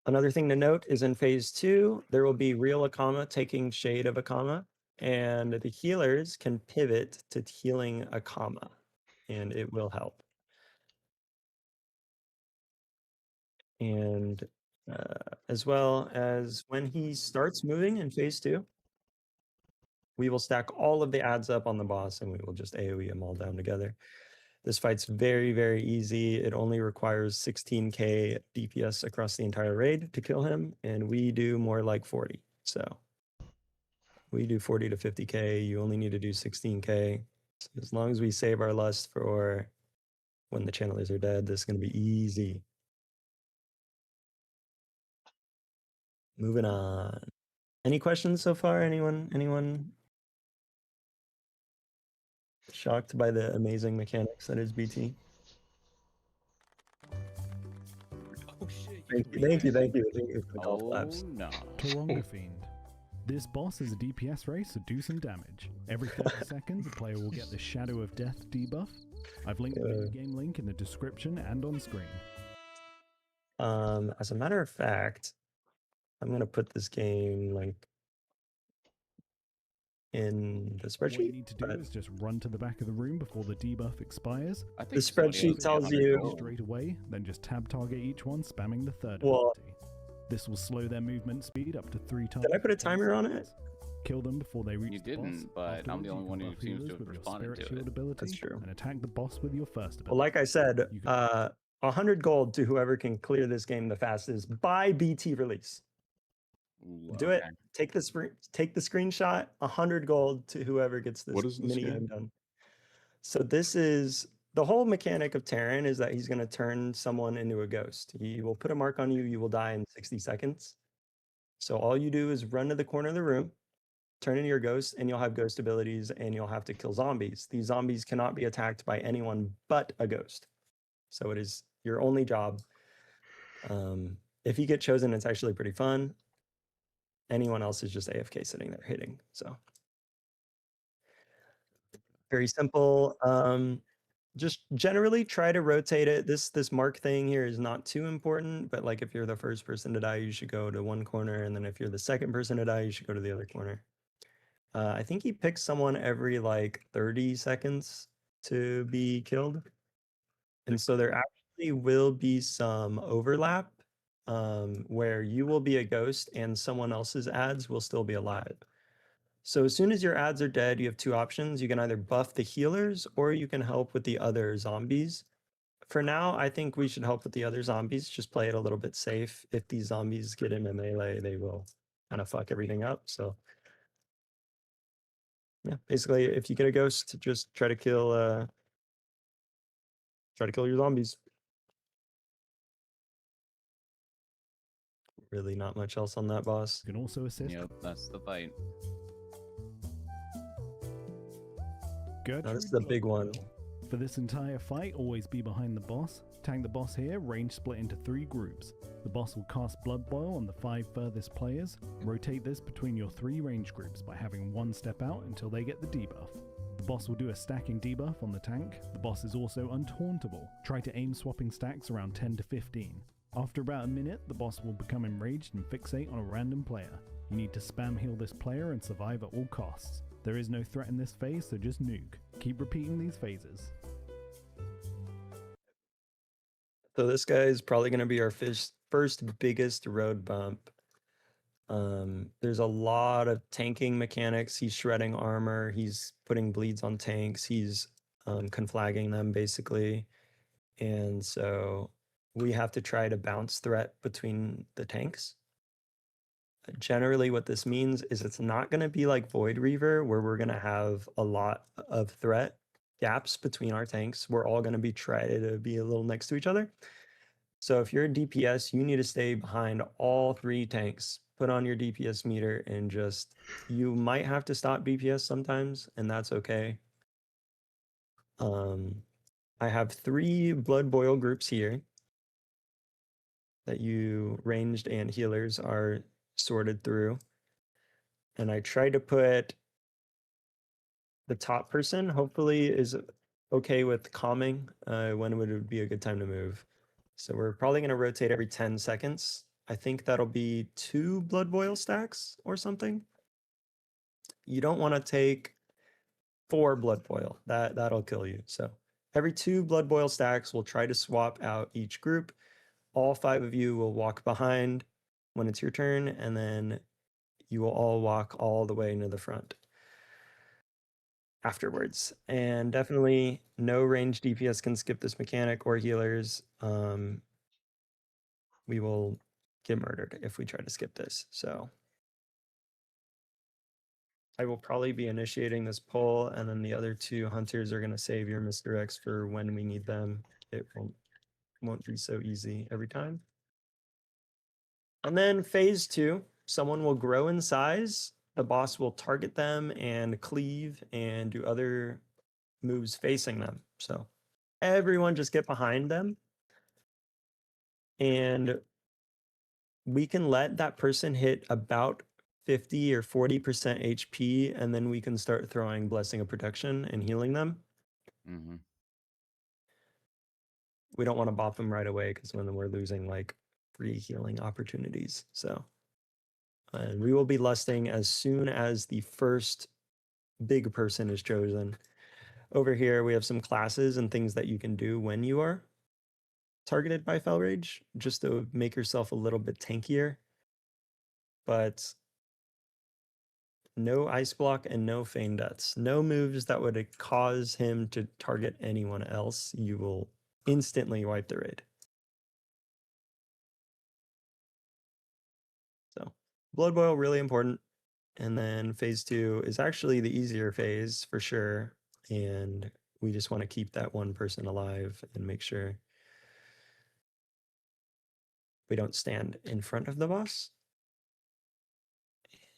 G: Another thing to note is in phase 2, there will be real Akama taking Shade of Akama, and the healers can pivot to healing Akama, and it will help. And as well as when he starts moving in phase 2, we will stack all of the ads up on the boss and we will just AoE them all down together. This fight's very easy. It only requires 16k DPS across the entire raid to kill him, and we do more like 40. So we do 40 to 50k. You only need to do 16k. So as long as we save our lust for when the channelers are dead, this is going to be easy. Moving on. Any questions so far? Anyone? Shocked by the amazing mechanics that is BT.
B: Oh shit!
G: Thank you for the golf
I: Oh
G: laps.
I: no.
L: Taronga Fiend. This boss is a DPS race, so do some damage. Every 30 seconds, a player will get the Shadow of Death debuff. I've linked the game link in the description and on screen.
G: As a matter of fact, I'm gonna put this game like in the
L: What you
G: spreadsheet.
L: need to do is just run to the back of the room before the debuff expires.
I: I
G: The
I: think somebody
G: spreadsheet
I: owes me
G: tells
I: 100
G: you.
I: gold.
L: Straight away, then just tab target each one, spamming the third
G: Well-
L: ability. This will slow their movement speed up to 3 times.
G: Did I put a timer on it?
L: Kill them before they reach
I: You
L: the boss.
I: didn't, but I'm the
L: Afterwards,
I: only
L: you
I: one
L: can
I: who
L: buff
I: seems to
L: healers
I: have
L: with your
I: responded
L: Spirit
I: to
L: Shield
I: it.
L: ability,
G: That's true.
L: and attack the boss with your first ability.
G: Well, like I said,
L: You can-
G: 100 gold to whoever can clear this game the fastest by BT release.
I: Ooh,
G: Do it.
I: okay.
G: Take the screenshot. 100 gold to whoever gets this
K: What is this
G: mini
K: game?
G: game done. So this is the whole mechanic of Terran is that he's going to turn someone into a ghost. He will put a mark on you. You will die in 60 seconds. So all you do is run to the corner of the room, turn into your ghost, and you'll have ghost abilities, and you'll have to kill zombies. These zombies cannot be attacked by anyone but a ghost. So it is your only job. If you get chosen, it's actually pretty fun. Anyone else is just AFK sitting there hitting. So very simple. Just generally try to rotate it. This mark thing here is not too important, but like if you're the first person to die, you should go to one corner, and then if you're the second person to die, you should go to the other corner. I think he picks someone every like 30 seconds to be killed. And so there actually will be some overlap where you will be a ghost and someone else's ads will still be alive. So as soon as your ads are dead, you have two options. You can either buff the healers or you can help with the other zombies. For now, I think we should help with the other zombies. Just play it a little bit safe. If these zombies get in a melee, they will kind of fuck everything up. So yeah, basically, if you get a ghost, just try to kill your zombies. Really not much else on that boss.
L: You can also assist.
I: Yep, that's the fight.
G: Now, this is the big one.
L: For this entire fight, always be behind the boss. Tank the boss here, range split into 3 groups. The boss will cast Blood Boil on the 5 furthest players. Rotate this between your 3 range groups by having one step out until they get the debuff. The boss will do a stacking debuff on the tank. The boss is also untauntable. Try to aim swapping stacks around 10 to 15. After about a minute, the boss will become enraged and fixate on a random player. You need to spam heal this player and survive at all costs. There is no threat in this phase, so just nuke. Keep repeating these phases.
G: So this guy is probably going to be our first biggest road bump. There's a lot of tanking mechanics. He's shredding armor. He's putting bleeds on tanks. He's conflagging them basically. And so we have to try to bounce threat between the tanks. Generally, what this means is it's not going to be like Void Reaver, where we're going to have a lot of threat gaps between our tanks. We're all going to be trying to be a little next to each other. So if you're a DPS, you need to stay behind all 3 tanks. Put on your DPS meter and just, you might have to stop BPS sometimes, and that's okay. I have 3 Blood Boil groups here that you ranged and healers are sorted through. And I tried to put the top person, hopefully is okay with calming when would it be a good time to move. So we're probably going to rotate every 10 seconds. I think that'll be 2 Blood Boil stacks or something. You don't want to take 4 Blood Boil. That'll kill you. So every 2 Blood Boil stacks, we'll try to swap out each group. All 5 of you will walk behind when it's your turn, and then you will all walk all the way into the front afterwards. And definitely no range DPS can skip this mechanic or healers. We will get murdered if we try to skip this. So I will probably be initiating this poll, and then the other 2 hunters are going to save your Mr. X for when we need them. It won't be so easy every time. And then phase 2, someone will grow in size. The boss will target them and cleave and do other moves facing them. So everyone just get behind them. And we can let that person hit about 50 or 40% HP, and then we can start throwing Blessing of Protection and healing them.
I: Mm-hmm.
G: We don't want to bop them right away because then we're losing like free healing opportunities. So, and we will be lusting as soon as the first big person is chosen. Over here, we have some classes and things that you can do when you are targeted by Fel Rage, just to make yourself a little bit tankier. But no Ice Block and no Feign Deaths. No moves that would cause him to target anyone else. You will instantly wipe the raid. So Blood Boil, really important. And then phase 2 is actually the easier phase for sure. And we just want to keep that one person alive and make sure we don't stand in front of the boss.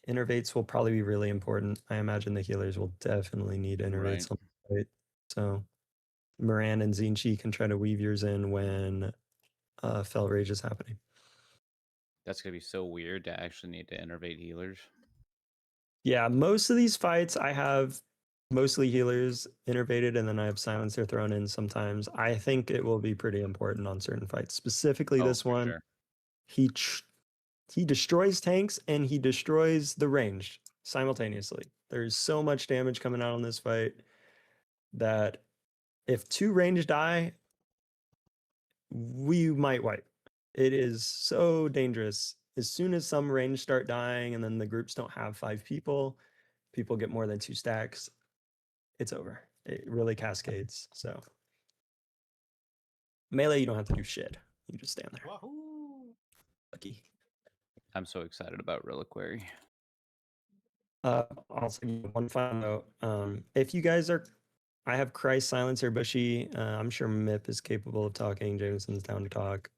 G: Innervates will probably be really important. I imagine the healers will definitely need innervates on the fight. So Moran and Zinchi can try to weave yours in when Fel Rage is happening.
I: That's gonna be so weird to actually need to innervate healers.
G: Yeah, most of these fights I have mostly healers innervated, and then I have silencer thrown in sometimes. I think it will be pretty important on certain fights. Specifically this one,
I: sure.
G: he destroys tanks and he destroys the ranged simultaneously. There's so much damage coming out on this fight that if 2 ranged die, we might wipe. It is so dangerous. As soon as some range start dying and then the groups don't have 5 people, people get more than 2 stacks, it's over. It really cascades. So melee, you don't have to do shit. You just stand there.
H: Wahoo!
G: Lucky.
I: I'm so excited about Reliquary.
G: Also, one final note. If you guys are, I have Christ, Silencer, Bushy. I'm sure Mip is capable of talking. Jameson's down to talk.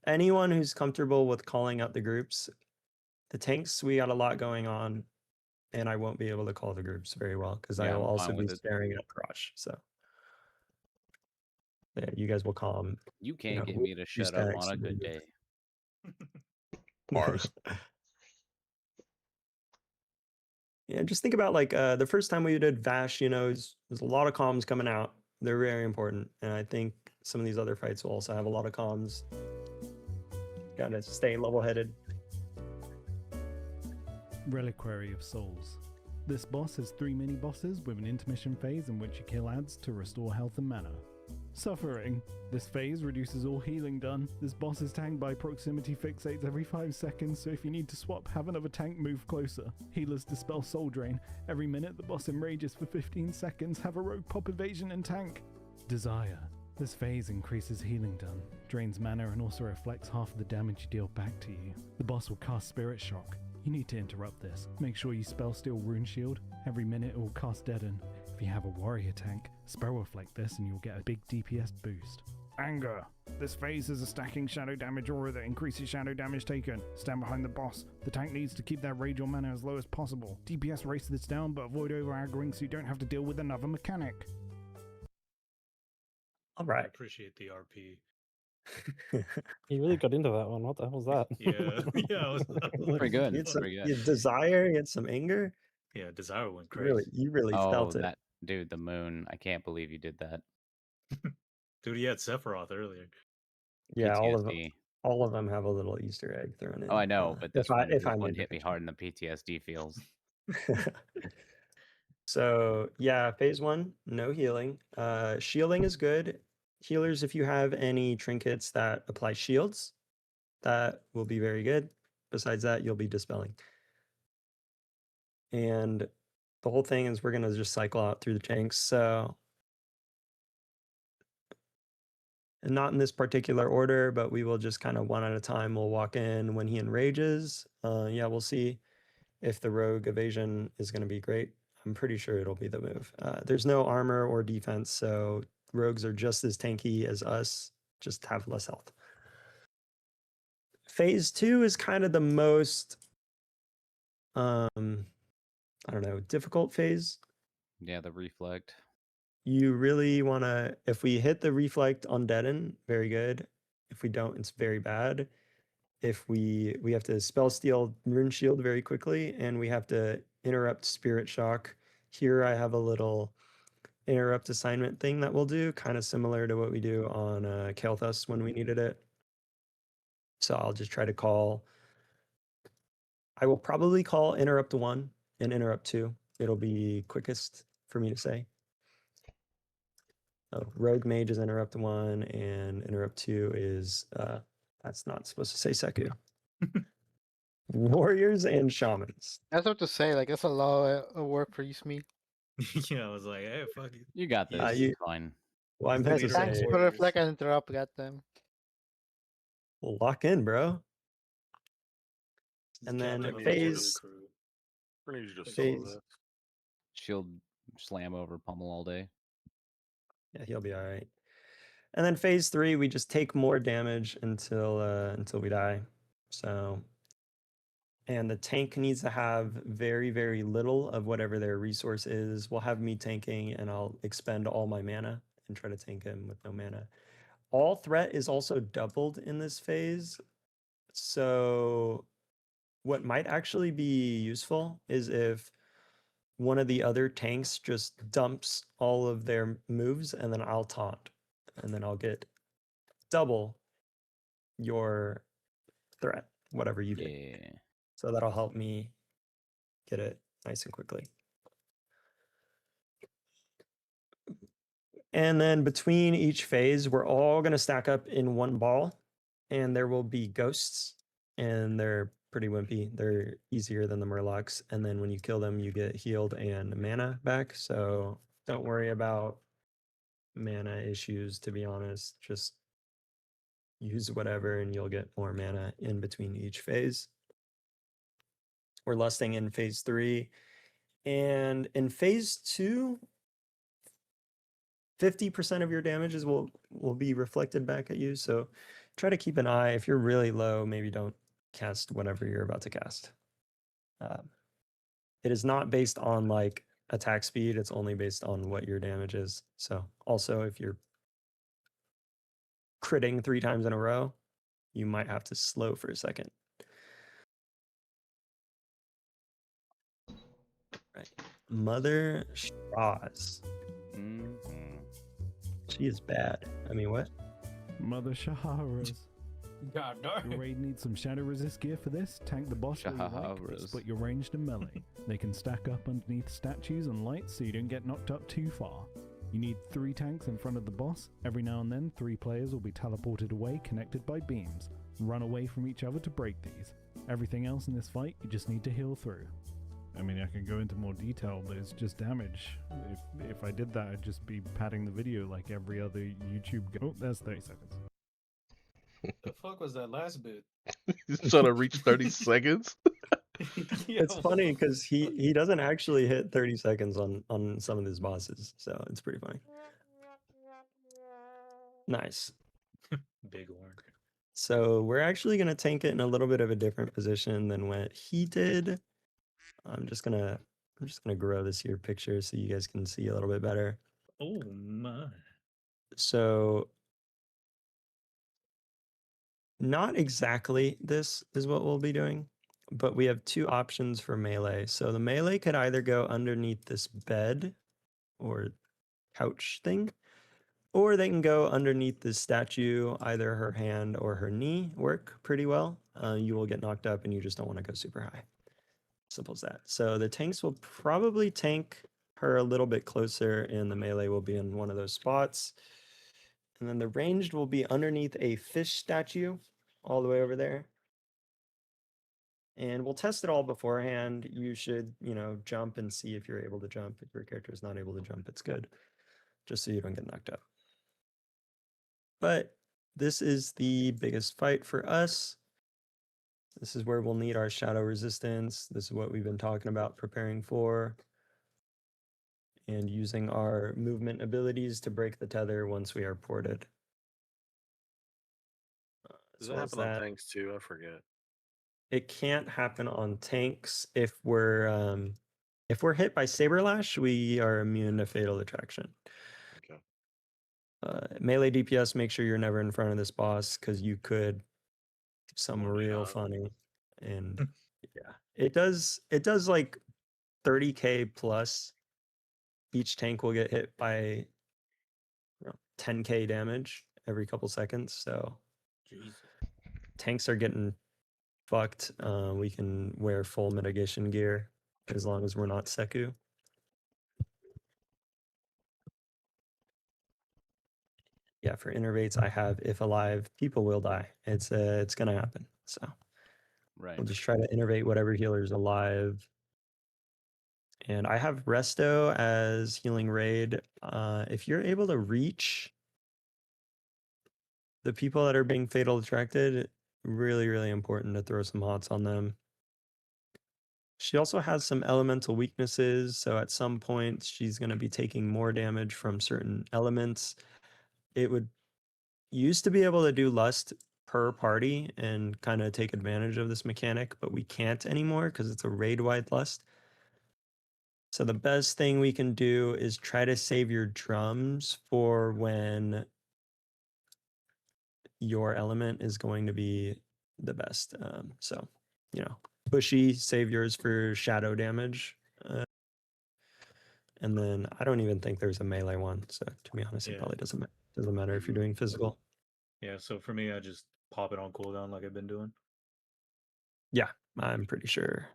G: Anyone who's comfortable with calling out the groups. The tanks, we got a lot going on, and I won't be able to call the groups very well because I
I: Yeah,
G: will
I: I'm
G: also
I: fine
G: be
I: with it.
G: staring at Crush. So yeah, you guys will calm.
I: You can't get me to shut up on a good day.
D: Bars.
G: Yeah, just think about like the first time we did Vash, there's a lot of comms coming out. They're very important. And I think some of these other fights will also have a lot of comms. Gotta stay level-headed.
L: Reliquary of Souls. This boss has 3 mini-bosses with an intermission phase in which you kill adds to restore health and mana. Suffering. This phase reduces all healing done. This boss is tanked by proximity fixates every 5 seconds, so if you need to swap, have another tank move closer. Healers dispel soul drain. Every minute the boss enrages for 15 seconds, have a rogue pop evasion and tank. Desire. This phase increases healing done, drains mana and also reflects half of the damage you deal back to you. The boss will cast Spirit Shock. You need to interrupt this. Make sure you spell Steel Rune Shield. Every minute it will cast Deaden. If you have a warrior tank, spell reflect this and you'll get a big DPS boost. Anger. This phase is a stacking shadow damage aura that increases shadow damage taken. Stand behind the boss. The tank needs to keep their rage or mana as low as possible. DPS race this down but avoid over aggroing so you don't have to deal with another mechanic.
G: All
B: I
G: right.
B: appreciate the RP.
M: He really got into that one. What the hell was that?
B: Yeah, yeah, I was
I: Pretty good.
G: You had some,
I: Pretty good.
G: you had desire, you had some anger.
B: Yeah, Desire went crazy.
G: You really
I: Oh,
G: felt it.
I: that dude, the moon. I can't believe you did that.
B: Dude, he had Sephiroth earlier.
G: Yeah,
I: PTSD.
G: all of them have a little Easter egg thrown in.
I: Oh, I know, but this one,
G: if
I: this
G: I
I: one
G: made the
I: hit me hard in the PTSD feels.
G: So yeah, phase 1, no healing. Shielding is good. Healers, if you have any trinkets that apply shields, that will be very good. Besides that, you'll be dispelling. And the whole thing is we're gonna just cycle out through the tanks. So, and not in this particular order, but we will just kind of one at a time. We'll walk in when he enrages. Yeah, we'll see if the rogue evasion is going to be great. I'm pretty sure it'll be the move. There's no armor or defense, so rogues are just as tanky as us, just have less health. Phase 2 is kind of the most, I don't know, difficult phase.
I: Yeah, the reflect.
G: You really want to, if we hit the reflect on deaden, very good. If we don't, it's very bad. If we have to spell steal rune shield very quickly, and we have to interrupt spirit shock. Here I have a little interrupt assignment thing that we'll do, kind of similar to what we do on Kael'thas when we needed it. So I'll just try to call. I will probably call interrupt 1 and interrupt 2. It'll be quickest for me to say. So rogue mage is interrupt 1 and interrupt 2 is that's not supposed to say Seku. Warriors and shamans.
N: I was about to say, like, that's a lot of work for you, Smee.
B: Yeah, I was like, hey, fuck it.
I: You got this.
G: you-
I: It's fine.
G: Well, I'm
B: The
G: supposed to
B: leader of
N: Thanks
G: say,
N: for the
B: warriors.
N: flag and interrupt, goddamn.
G: well, lock in, bro.
B: He's
G: And then
B: captain of the
G: phase,
B: crew.
J: We're gonna just
G: Phase.
J: solo this.
I: Shield slam over pummel all day.
G: yeah, he'll be all right. And then phase 3, we just take more damage until we die. So, and the tank needs to have very, very little of whatever their resource is. We'll have me tanking, and I'll expend all my mana and try to tank him with no mana. All threat is also doubled in this phase. So, what might actually be useful is if one of the other tanks just dumps all of their moves, and then I'll taunt, and then I'll get double your threat, whatever you do.
I: Yeah.
G: So that'll help me get it nice and quickly. And then between each phase, we're all going to stack up in one ball, and there will be ghosts, and they're pretty wimpy. They're easier than the murlocs. And then when you kill them, you get healed and mana back. So don't worry about mana issues, to be honest. Just use whatever and you'll get more mana in between each phase. We're lusting in phase 3. And in phase 2, 50% of your damages will be reflected back at you. So try to keep an eye. If you're really low, maybe don't cast whatever you're about to cast. It is not based on like attack speed. It's only based on what your damage is. So also if you're critting 3 times in a row, you might have to slow for a second. Right. Mother Shraz. She is bad. I mean, what?
L: Mother Shaharas.
H: God darn.
L: Your raid needs some shadow resist gear for this. Tank the boss where you like, but
I: Shaharas.
L: split your ranged and melee. They can stack up underneath statues and lights so you don't get knocked up too far. You need 3 tanks in front of the boss. Every now and then, 3 players will be teleported away connected by beams. Run away from each other to break these. Everything else in this fight, you just need to heal through. I mean, I can go into more detail, but it's just damage. If I did that, I'd just be padding the video like every other YouTube Oh, that's 30 seconds.
H: The fuck was that last bit?
D: He's trying to reach 30 seconds.
G: It's funny because he doesn't actually hit 30 seconds on some of his bosses, so it's pretty funny. Nice.
B: Big horn.
G: So we're actually gonna tank it in a little bit of a different position than what he did. I'm just gonna grow this here picture so you guys can see a little bit better.
B: Oh my.
G: So not exactly this is what we'll be doing, but we have 2 options for melee. So the melee could either go underneath this bed or couch thing, or they can go underneath this statue. Either her hand or her knee work pretty well. You will get knocked up and you just don't want to go super high. Simple as that. So the tanks will probably tank her a little bit closer, and the melee will be in one of those spots. And then the ranged will be underneath a fish statue all the way over there. And we'll test it all beforehand. You should, jump and see if you're able to jump. If your character is not able to jump, it's good. Just so you don't get knocked up. But this is the biggest fight for us. This is where we'll need our shadow resistance. This is what we've been talking about preparing for. And using our movement abilities to break the tether once we are ported.
J: Does that happen on tanks too? I forget.
G: It can't happen on tanks if we're If we're hit by Saberlash, we are immune to Fatal Attraction.
J: Okay.
G: Melee DPS, make sure you're never in front of this boss because you could do some
J: One
G: real
J: shot.
G: funny. And yeah, it does like 30k plus. Each tank will get hit by 10k damage every couple seconds. So tanks are getting fucked. We can wear full mitigation gear as long as we're not Seku. Yeah, for innervates, I have if alive, people will die. It's gonna happen. So
I: Right.
G: we'll just try to innervate whatever healer's alive. And I have Resto as healing raid. If you're able to reach the people that are being fatal attracted, really, really important to throw some hots on them. She also has some elemental weaknesses, so at some point she's going to be taking more damage from certain elements. It would used to be able to do lust per party and kind of take advantage of this mechanic, but we can't anymore because it's a raid-wide lust. So the best thing we can do is try to save your drums for when your element is going to be the best. So, bushy, save yours for shadow damage. And then I don't even think there's a melee one. So to be honest, it probably doesn't matter if you're doing physical.
B: Yeah, so for me, I just pop it on cooldown like I've been doing.
G: Yeah, I'm pretty sure.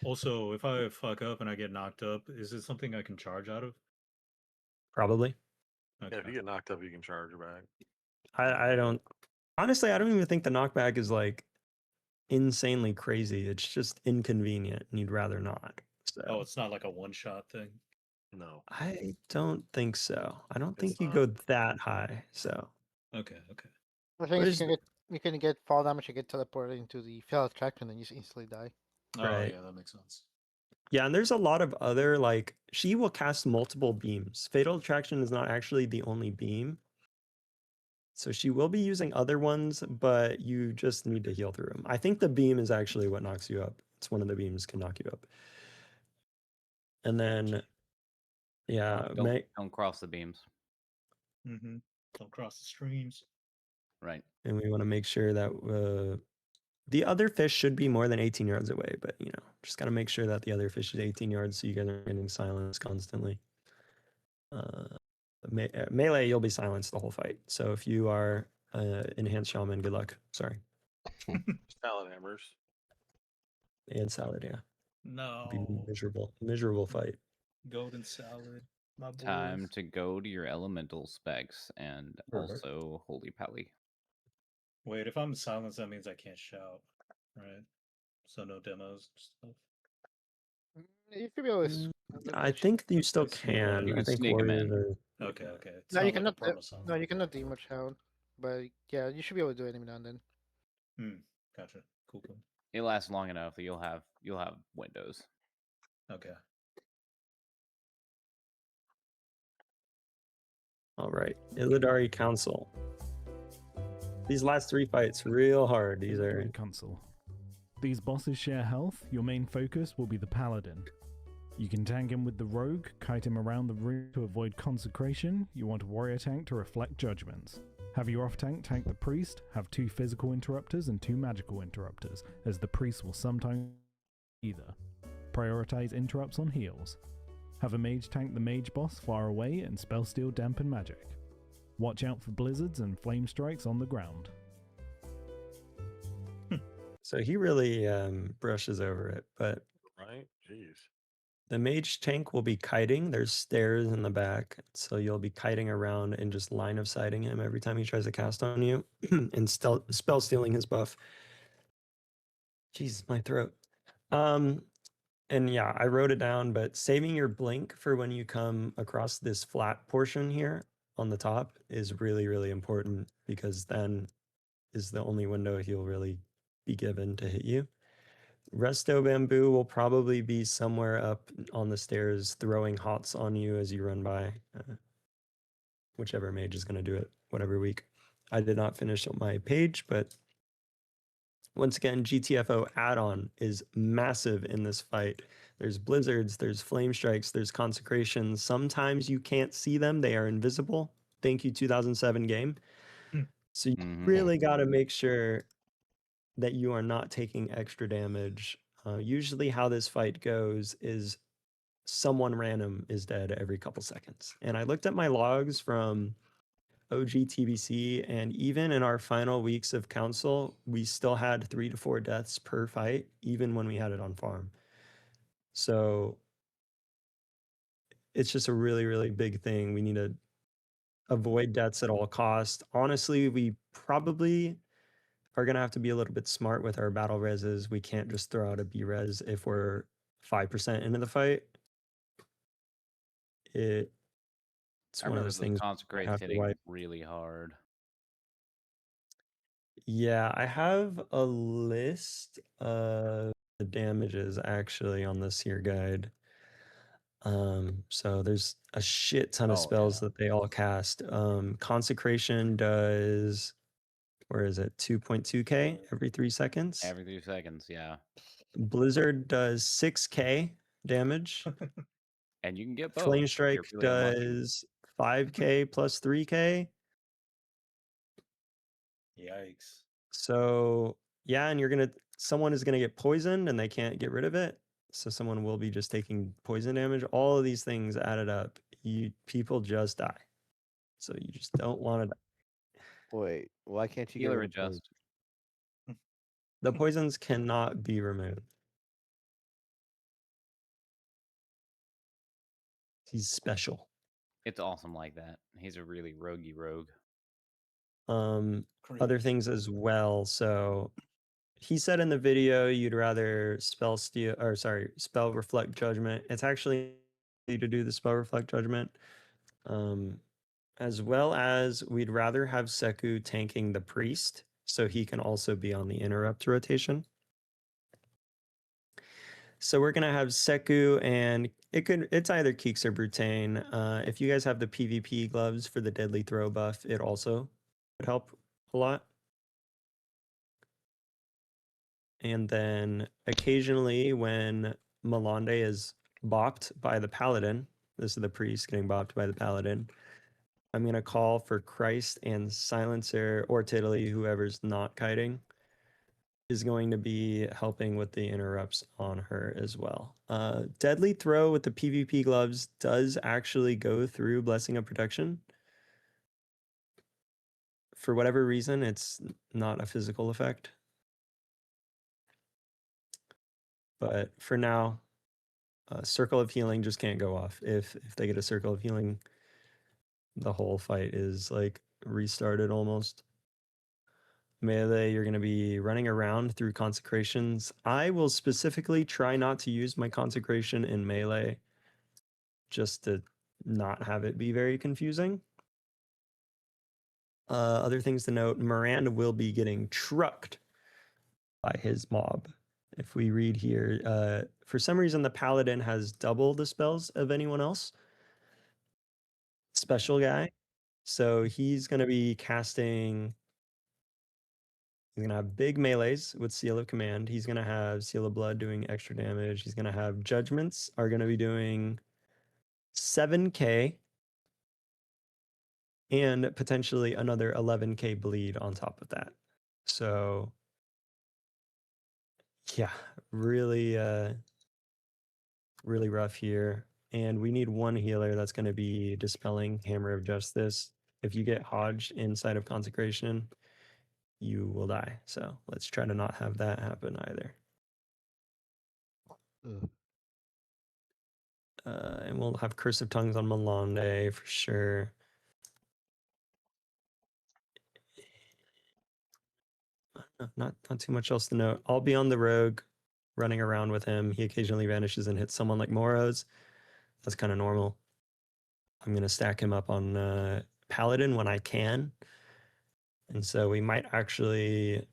B: Also, if I fuck up and I get knocked up, is it something I can charge out of?
G: Probably.
B: Okay.
J: Yeah, if you get knocked up, you can charge it back.
G: I don't honestly, I don't even think the knockback is like insanely crazy. It's just inconvenient and you'd rather not. So
B: Oh, it's not like a one-shot thing?
J: No.
G: I don't think so. I don't think
J: It's
G: you
J: not.
G: go that high. So
B: Okay.
N: The thing
G: What
N: is,
G: is
N: you can get fall damage, you get teleported into the fatal attraction, and you just instantly die.
B: Oh,
G: Right.
B: yeah, that makes sense.
G: Yeah, and there's a lot of other like she will cast multiple beams. Fatal Attraction is not actually the only beam. So she will be using other ones, but you just need to heal through them. I think the beam is actually what knocks you up. It's one of the beams can knock you up. And then yeah,
I: Don't cross the beams.
B: Mm-hmm. Don't cross the streams.
I: Right.
G: And we want to make sure that the other fish should be more than 18 yards away, but just got to make sure that the other fish is 18 yards so you guys are getting silenced constantly. Melee, you'll be silenced the whole fight. So if you are enhanced shaman, good luck. Sorry.
J: Salad hammers.
G: And salad, yeah.
B: No.
G: Be miserable fight.
B: Golden salad. My boys.
I: Time to go to your elemental specs and
G: Alright.
I: also holy pally.
B: Wait, if I'm silenced, that means I can't shout, right? So no demos and stuff.
N: You should be able to.
G: I think you still can.
I: You
G: I
I: can
G: think
I: sneak 'em
G: warriors
I: in.
G: are.
B: Okay. It's
N: No,
B: not
N: you
B: like a
N: cannot.
B: promo sound.
N: No, you cannot do much sound. But yeah, you should be able to do it every now and then.
B: Gotcha. Cool.
I: It lasts long enough that you'll have windows.
B: Okay.
G: All right, Illidari Council. These last 3 fights real hard. These are
L: Illidari Council. These bosses share health. Your main focus will be the paladin. You can tank him with the rogue, kite him around the room to avoid consecration. You want a warrior tank to reflect judgments. Have your off tank the priest, have 2 physical interrupters and 2 magical interrupters, as the priest will sometimes either. Prioritize interrupts on heals. Have a mage tank the mage boss far away and spell steal dampen magic. Watch out for blizzards and flame strikes on the ground.
G: so he really brushes over it, but
J: Right? Jeez.
G: the mage tank will be kiting. There's stairs in the back, so you'll be kiting around and just line of sighting him every time he tries to cast on you and spell stealing his buff. Jeez, my throat. And yeah, I wrote it down, but saving your blink for when you come across this flat portion here on the top is really, really important because then is the only window he'll really be given to hit you. Resto Bamboo will probably be somewhere up on the stairs throwing hots on you as you run by. Whichever mage is going to do it, whatever week. I did not finish my page, but Once again, GTFO add-on is massive in this fight. There's blizzards, there's flame strikes, there's consecrations. Sometimes you can't see them, they are invisible. Thank you, 2007 game. So you really got to make sure that you are not taking extra damage. Usually how this fight goes is someone random is dead every couple seconds. And I looked at my logs from OG TBC, and even in our final weeks of council, we still had 3 to 4 deaths per fight, even when we had it on farm. So it's just a really, really big thing. We need to avoid deaths at all costs. Honestly, we probably are going to have to be a little bit smart with our battle reses. We can't just throw out a B res if we're 5% into the fight. It's
I: I
G: one of
I: remember
G: those
I: the
G: things.
I: consecrates
G: have to
I: hitting
G: wipe.
I: really hard.
G: Yeah, I have a list of the damages actually on this here guide. So there's a shit ton of spells that they all cast. Consecration does, where is it? 2.2k every 3 seconds.
I: Every 3 seconds, yeah.
G: Blizzard does 6k damage.
I: And you can get both.
G: Flame
I: if
G: Strike
I: you're really unlucky.
G: does 5k plus 3k.
B: Yikes.
G: So yeah, and someone is gonna get poisoned and they can't get rid of it. So someone will be just taking poison damage. All of these things added up, people just die. So you just don't want to die.
K: Wait, why can't you get
I: Healer
K: rid of poison?
I: adjust.
G: The poisons cannot be removed. He's special.
I: It's awesome like that. He's a really roguey rogue.
G: Other things as well. So he said in the video you'd rather spell reflect judgment. It's actually to do the spell reflect judgment. As well as we'd rather have Seku tanking the priest so he can also be on the interrupt rotation. So we're gonna have Seku, and it's either Keeks or Brutane. If you guys have the PvP gloves for the deadly throw buff, it also would help a lot. And then occasionally when Malande is bopped by the paladin, this is the priest getting bopped by the paladin, I'm going to call for Christ and Silencer or Tiddly, whoever's not kiting, is going to be helping with the interrupts on her as well. Deadly Throw with the PvP gloves does actually go through Blessing of Protection. For whatever reason, it's not a physical effect. But for now, Circle of Healing just can't go off. If they get a Circle of Healing, the whole fight is like restarted almost. Melee, you're going to be running around through consecrations. I will specifically try not to use my consecration in melee just to not have it be very confusing. Other things to note, Miranda will be getting trucked by his mob. If we read here, for some reason the paladin has double the spells of anyone else. Special guy. So he's going to be casting... He's going to have big melees with Seal of Command. He's going to have Seal of Blood doing extra damage. He's going to have Judgments are going to be doing 7k and potentially another 11k bleed on top of that. So yeah, really, really rough here. And we need one healer that's going to be dispelling Hammer of Justice. If you get hodged inside of Consecration, you will die. So let's try to not have that happen either. And we'll have Curse of Tongues on Malande for sure. Not too much else to note. I'll be on the rogue, running around with him. He occasionally vanishes and hits someone like Moros. That's kind of normal. I'm going to stack him up on Paladin when I can. And so we might actually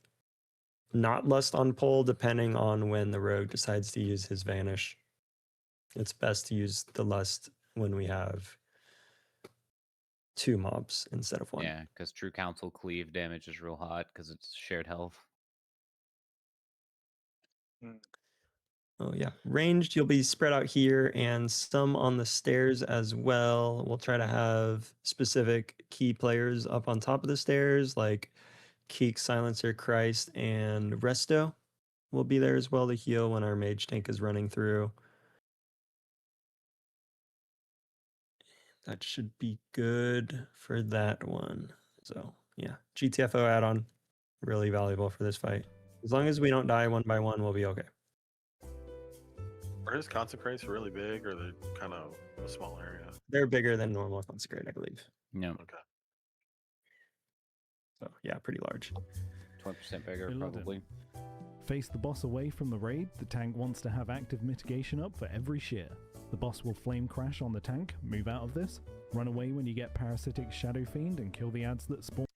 G: not lust on pull depending on when the rogue decides to use his vanish. It's best to use the lust when we have 2 mobs instead of 1.
I: Yeah, because True Council cleave damage is real hot because it's shared health.
G: Oh yeah, ranged, you'll be spread out here and some on the stairs as well. We'll try to have specific key players up on top of the stairs, like Keek, Silencer, Christ, and Resto will be there as well to heal when our mage tank is running through. That should be good for that one. So yeah, GTFO add-on, really valuable for this fight. As long as we don't die one by one, we'll be okay.
J: Are his consecrates really big, or they're kind of a small area?
G: They're bigger than normal consecrate, I believe.
I: Yeah.
J: Okay.
G: So yeah, pretty large.
I: 20% bigger,
L: Illumin.
I: probably.
L: Face the boss away from the raid. The tank wants to have active mitigation up for every shear. The boss will flame crash on the tank, move out of this, run away when you get parasitic Shadow Fiend, and kill the ads that spawn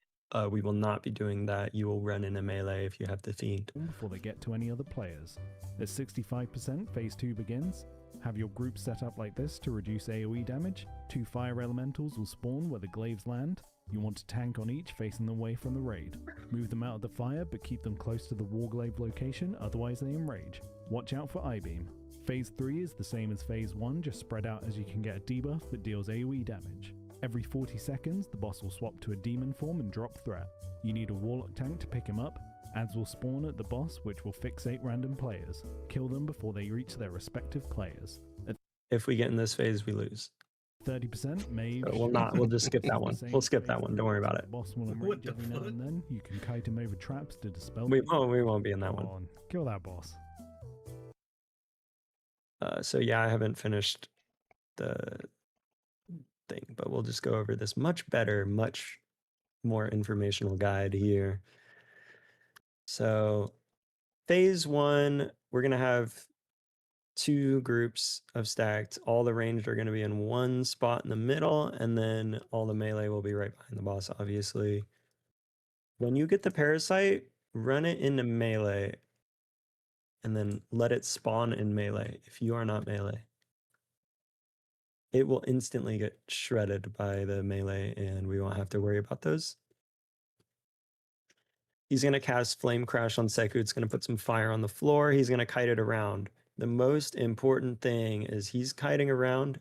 G: We will not be doing that. You will run in a melee if you have the Fiend.
L: before they get to any other players. At 65%, Phase 2 begins. Have your group set up like this to reduce AoE damage. 2 fire elementals will spawn where the glaives land. You want a tank on each facing them away from the raid. Move them out of the fire, but keep them close to the warglaive location, otherwise they enrage. Watch out for I-beam. Phase 3 is the same as Phase 1, just spread out as you can get a debuff that deals AoE damage. Every 40 seconds, the boss will swap to a demon form and drop threat. You need a warlock tank to pick him up. Ads will spawn at the boss, which will fixate random players. Kill them before they reach their respective players. At
G: If we get in this phase, we lose.
L: 30%, mage.
G: So we'll just skip that one.
L: Same
G: We'll skip that
L: phase
G: one. Don't worry about
L: The
G: it.
L: boss will
B: What
L: enrage
B: the
L: every now
B: fuck?
L: and then. You can kite him over traps to dispel
G: We
L: them.
G: won't be in that
L: Come
G: one.
L: on, kill that boss.
G: So yeah, I haven't finished the thing, but we'll just go over this much better, much more informational guide here. So phase 1, we're going to have 2 groups of stacked. All the ranged are going to be in one spot in the middle, and then all the melee will be right behind the boss, obviously. When you get the parasite, run it into melee, and then let it spawn in melee if you are not melee. It will instantly get shredded by the melee, and we won't have to worry about those. He's going to cast Flame Crash on Seku. It's going to put some fire on the floor. He's going to kite it around. The most important thing is he's kiting around.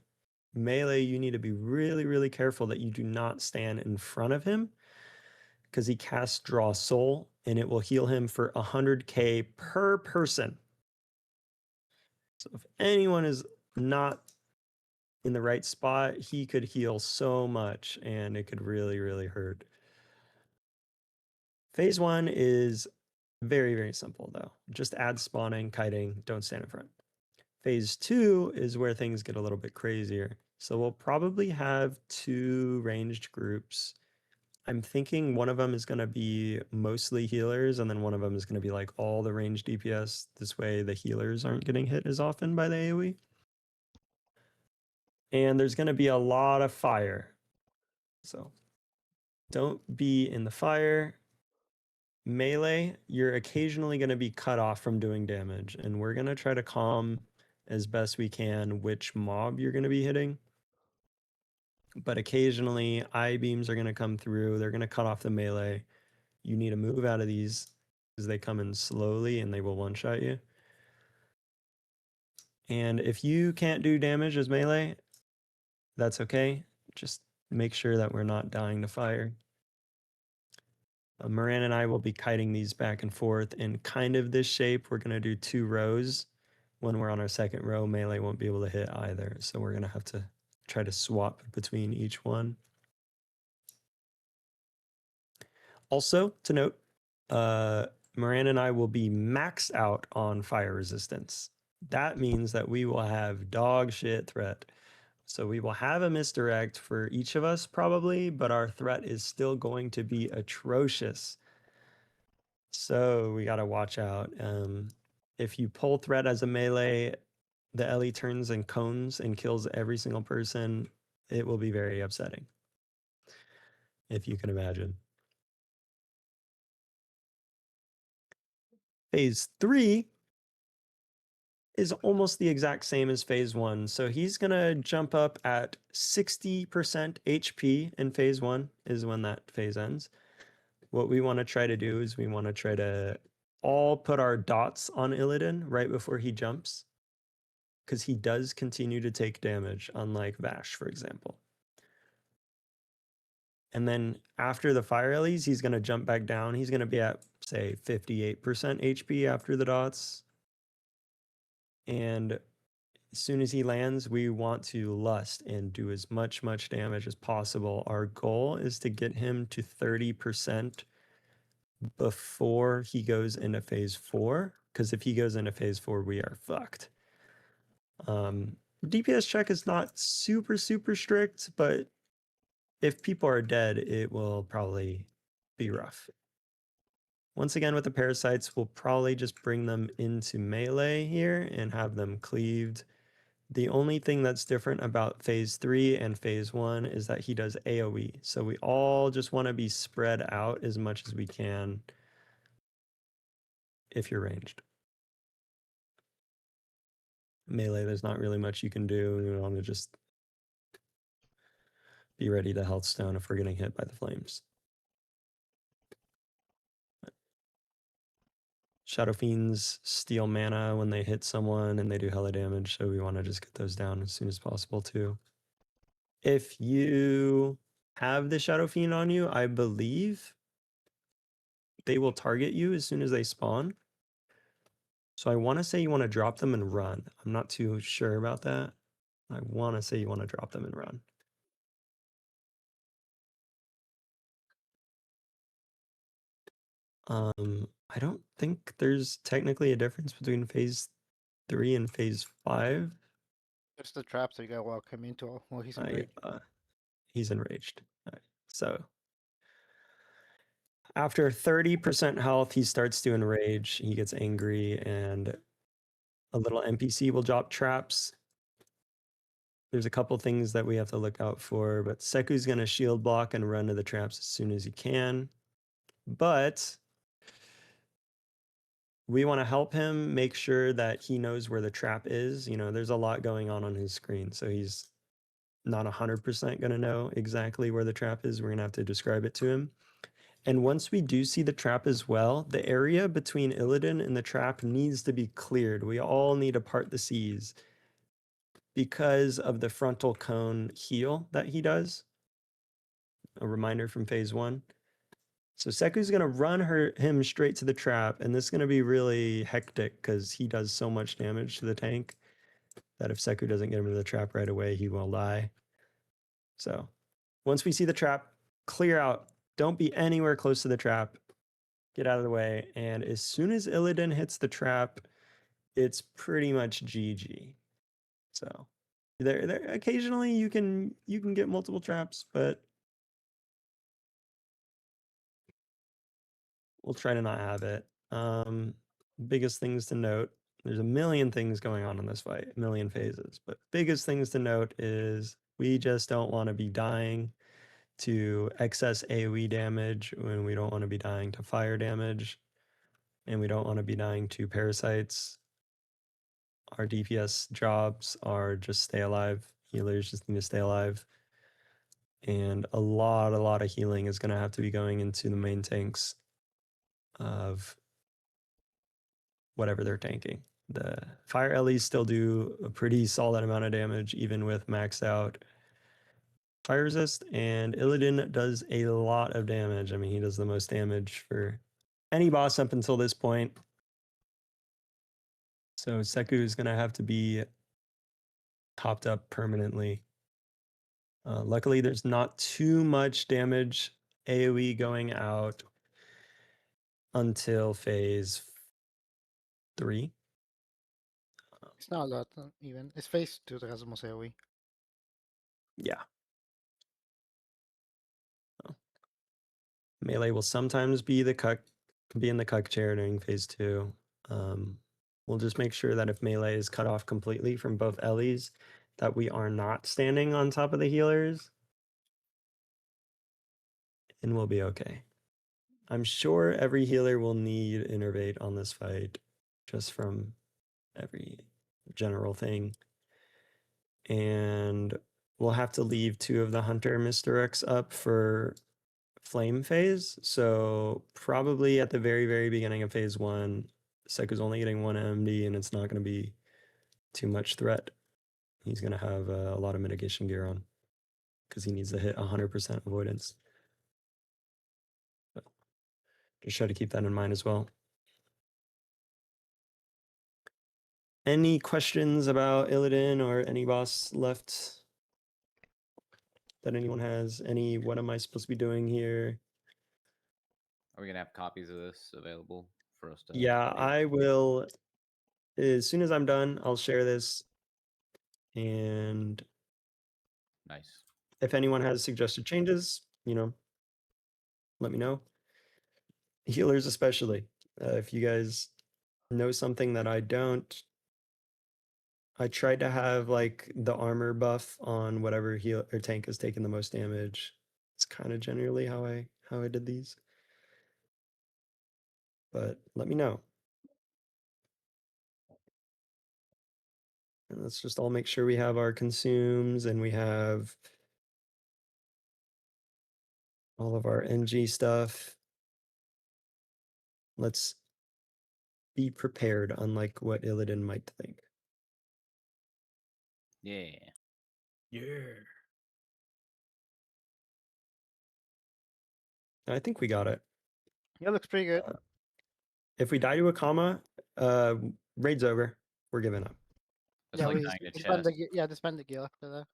G: Melee, you need to be really, really careful that you do not stand in front of him, because he casts Draw Soul, and it will heal him for 100k per person. So if anyone is not in the right spot, he could heal so much, and it could really, really hurt. Phase 1 is very, very simple, though. Just add spawning, kiting, don't stand in front. Phase 2 is where things get a little bit crazier. So we'll probably have 2 ranged groups. I'm thinking one of them is going to be mostly healers, and then one of them is going to be like all the ranged DPS. This way the healers aren't getting hit as often by the AoE. And there's going to be a lot of fire. So don't be in the fire. Melee, you're occasionally going to be cut off from doing damage, and we're going to try to calm as best we can which mob you're going to be hitting. But occasionally, I-beams are going to come through. They're going to cut off the melee. You need to move out of these because they come in slowly and they will one-shot you. And if you can't do damage as melee, that's okay. Just make sure that we're not dying to fire. Moran and I will be kiting these back and forth in kind of this shape. We're going to do 2 rows. When we're on our second row, melee won't be able to hit either. So we're going to have to try to swap between each one. Also, to note, Moran and I will be maxed out on fire resistance. That means that we will have dog shit threat. So we will have a misdirect for each of us probably, but our threat is still going to be atrocious. So we got to watch out. If you pull threat as a melee, the Ellie turns and cones and kills every single person. It will be very upsetting, if you can imagine. Phase 3 is almost the exact same as phase 1. So he's going to jump up at 60% HP in phase 1 is when that phase ends. What we want to try to do is we want to try to all put our dots on Illidan right before he jumps, because he does continue to take damage, unlike Vash, for example. And then after the fire Ellie's, he's going to jump back down. He's going to be at, say, 58% HP after the dots. And as soon as he lands, we want to lust and do as much damage as possible. Our goal is to get him to 30% before he goes into phase 4, because if he goes into phase 4, we are fucked. DPS check is not super strict, but if people are dead, it will probably be rough. Once again, with the parasites, we'll probably just bring them into melee here and have them cleaved. The only thing that's different about phase 3 and phase 1 is that he does AoE. So we all just want to be spread out as much as we can if you're ranged. Melee, there's not really much you can do. You want to just be ready to health stone if we're getting hit by the flames. Shadow Fiends steal mana when they hit someone and they do hella damage, so we want to just get those down as soon as possible too. If you have the Shadow Fiend on you, I believe they will target you as soon as they spawn. So I want to say you want to drop them and run. I'm not too sure about that. I want to say you want to drop them and run. I don't think there's technically a difference between phase 3 and phase 5.
N: There's the trap, so you gotta walk him into while he's enraged.
G: He's enraged. Right. So after 30% health, he starts to enrage. He gets angry, and a little NPC will drop traps. There's a couple things that we have to look out for, but Seku's going to shield block and run to the traps as soon as he can. But we want to help him make sure that he knows where the trap is. You know, there's a lot going on his screen, so he's not 100% going to know exactly where the trap is. We're going to have to describe it to him. And once we do see the trap as well, the area between Illidan and the trap needs to be cleared. We all need to part the seas because of the frontal cone heal that he does. A reminder from phase 1. So Seku's going to run him straight to the trap, and this is going to be really hectic because he does so much damage to the tank that if Seku doesn't get him to the trap right away, he will die. So once we see the trap, clear out. Don't be anywhere close to the trap. Get out of the way. And as soon as Illidan hits the trap, it's pretty much GG. So there occasionally you can get multiple traps, but we'll try to not have it. Biggest things to note, there's a million things going on in this fight, a million phases, but biggest things to note is we just don't want to be dying to excess AoE damage when we don't want to be dying to fire damage, and we don't want to be dying to parasites. Our DPS jobs are just stay alive. Healers just need to stay alive. And a lot of healing is going to have to be going into the main tanks of whatever they're tanking. The fire Ellies still do a pretty solid amount of damage, even with maxed out fire resist, and Illidan does a lot of damage. I mean, he does the most damage for any boss up until this point. So Seku is going to have to be topped up permanently. Luckily, there's not too much damage AoE going out until phase 3.
N: It's not a lot, even. It's phase 2 that has the most AoE.
G: Yeah. Melee will sometimes be in the cuck chair during phase 2. We'll just make sure that if melee is cut off completely from both Ellies, that we are not standing on top of the healers, and we'll be okay. I'm sure every healer will need innervate on this fight, just from every general thing. And we'll have to leave 2 of the Hunter Mr. X up for flame phase. So probably at the very, very beginning of phase 1, Seku's only getting 1 MD and it's not going to be too much threat. He's going to have a lot of mitigation gear on because he needs to hit 100% avoidance. But just try to keep that in mind as well. Any questions about Illidan or any boss left that anyone has? Any, what am I supposed to be doing here?
I: Are we gonna have copies of this available for us to?
G: Yeah,
I: read?
G: I will. As soon as I'm done, I'll share this. And
I: Nice.
G: if anyone has suggested changes, let me know. Healers especially. If you guys know something that I don't, I tried to have like the armor buff on whatever heal or tank has taken the most damage. It's kind of generally how I did these. But let me know. And let's just all make sure we have our consumes and we have all of our NG stuff. Let's be prepared, unlike what Illidan might think.
I: Yeah.
B: Yeah.
G: I think we got it.
N: Yeah, looks pretty good.
G: If we die to a comma, raid's over. We're giving up.
I: That's
N: Yeah,
I: like
N: we
I: dying to
N: disband
I: chest.
N: disband the guild after that.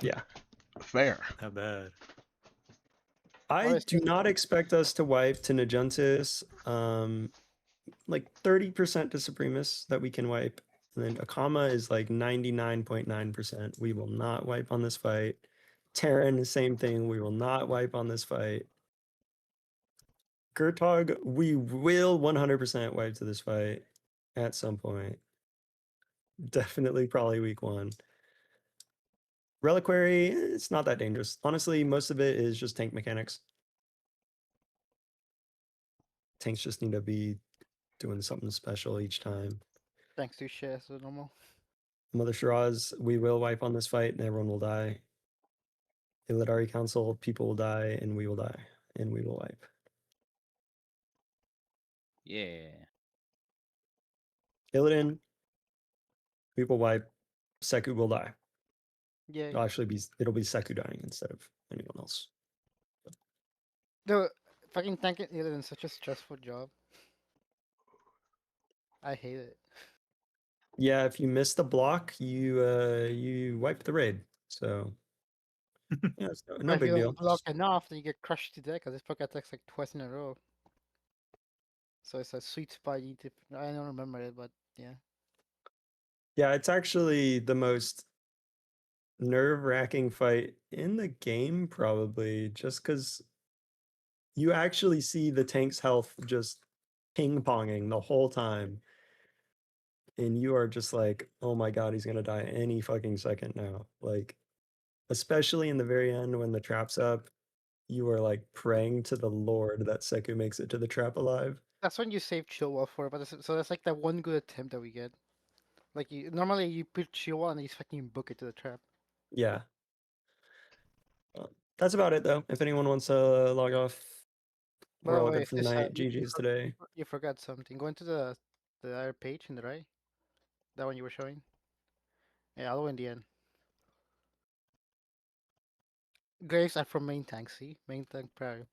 G: Yeah.
D: Fair.
B: Not bad.
G: I do not expect us to wipe to Najuntis. Like 30% to Supremus that we can wipe. And then a comma is like 99.9%. We will not wipe on this fight. Terran, the same thing. We will not wipe on this fight. Gertog, we will 100% wipe to this fight at some point. Definitely probably week 1. Reliquary, it's not that dangerous. Honestly, most of it is just tank mechanics. Tanks just need to be doing something special each time.
N: Thanks to share so normal.
G: Mother Shiraz, we will wipe on this fight and everyone will die. Illidari Council, people will die and we will die. And we will wipe.
I: Yeah.
G: Illidan, we will wipe. Seku will die.
N: Yeah.
G: It'll be Seku dying instead of anyone else.
N: The fucking tanking Illidan is such a stressful job. I hate it.
G: Yeah, if you miss the block, you wipe the raid. So yeah, it's no
N: But if
G: big
N: you
G: deal.
N: don't block enough, then you get crushed to death because this fucker attacks like twice in a row. So it's a sweet spot. I don't remember it, but yeah.
G: Yeah, it's actually the most nerve-wracking fight in the game, probably, just because you actually see the tank's health just ping-ponging the whole time. And you are just like, oh my god, he's gonna die any fucking second now. Like, especially in the very end when the trap's up, you are like praying to the Lord that Seku makes it to the trap alive.
N: That's when you save Chilwell for, but so that's like that one good attempt that we get. Like normally you put Chilwell and you fucking book it to the trap.
G: Yeah. That's about it though. If anyone wants to log off,
N: By
G: we're
N: the
G: all
N: way,
G: good for the night. GG's today.
N: You forgot something. Go into the other page in the right. That one you were showing. Yeah, all the way in the end. Graves are from main tank. See, main tank prior.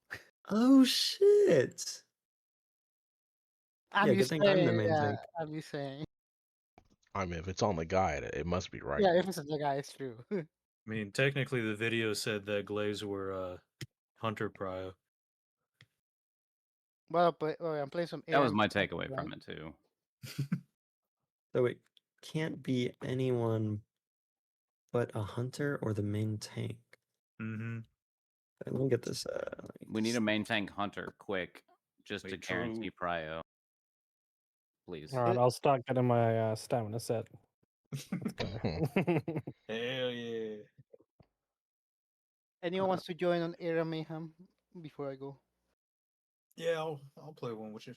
G: Oh shit.
N: I'm
G: Yeah, good
N: just
G: thing I'm the
N: saying.
G: main
N: Yeah,
G: tank.
N: I'm just saying.
D: I mean, if it's on the guide, it must be right.
N: Yeah, if it's the guy, it's true.
B: I mean, technically, the video said that Glaze were Hunter Prio.
N: Well, I'm playing some.
I: That was
N: AM
I: my
N: stuff,
I: takeaway
N: right?
I: from it too.
G: So it can't be anyone but a hunter or the main tank.
B: Mm-hmm.
G: Let me get this.
I: We need a main tank hunter quick, just to
B: Wait,
I: guarantee
B: true.
I: prio. Please.
M: All right, I'll start getting my stamina set. Let's go.
B: Hell yeah.
N: Anyone wants to join on Era Mayhem before I go?
B: Yeah, I'll play one with you.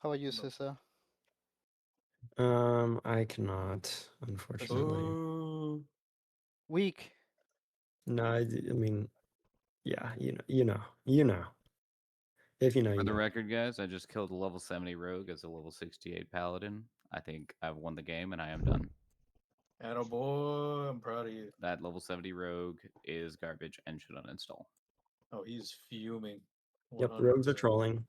N: How about you,
B: No.
N: Sissa?
G: I cannot, unfortunately.
B: Ooh.
N: Weak.
G: No, I mean, Yeah, you know. If you know,
I: For
G: you
I: the
G: know.
I: record, guys, I just killed a level 70 rogue as a level 68 paladin. I think I've won the game and I am done.
B: Attaboy, I'm proud of you.
I: That level 70 rogue is garbage and should uninstall.
B: Oh, he's fuming.
G: Yep, rogues are
B: 100%.
G: trolling.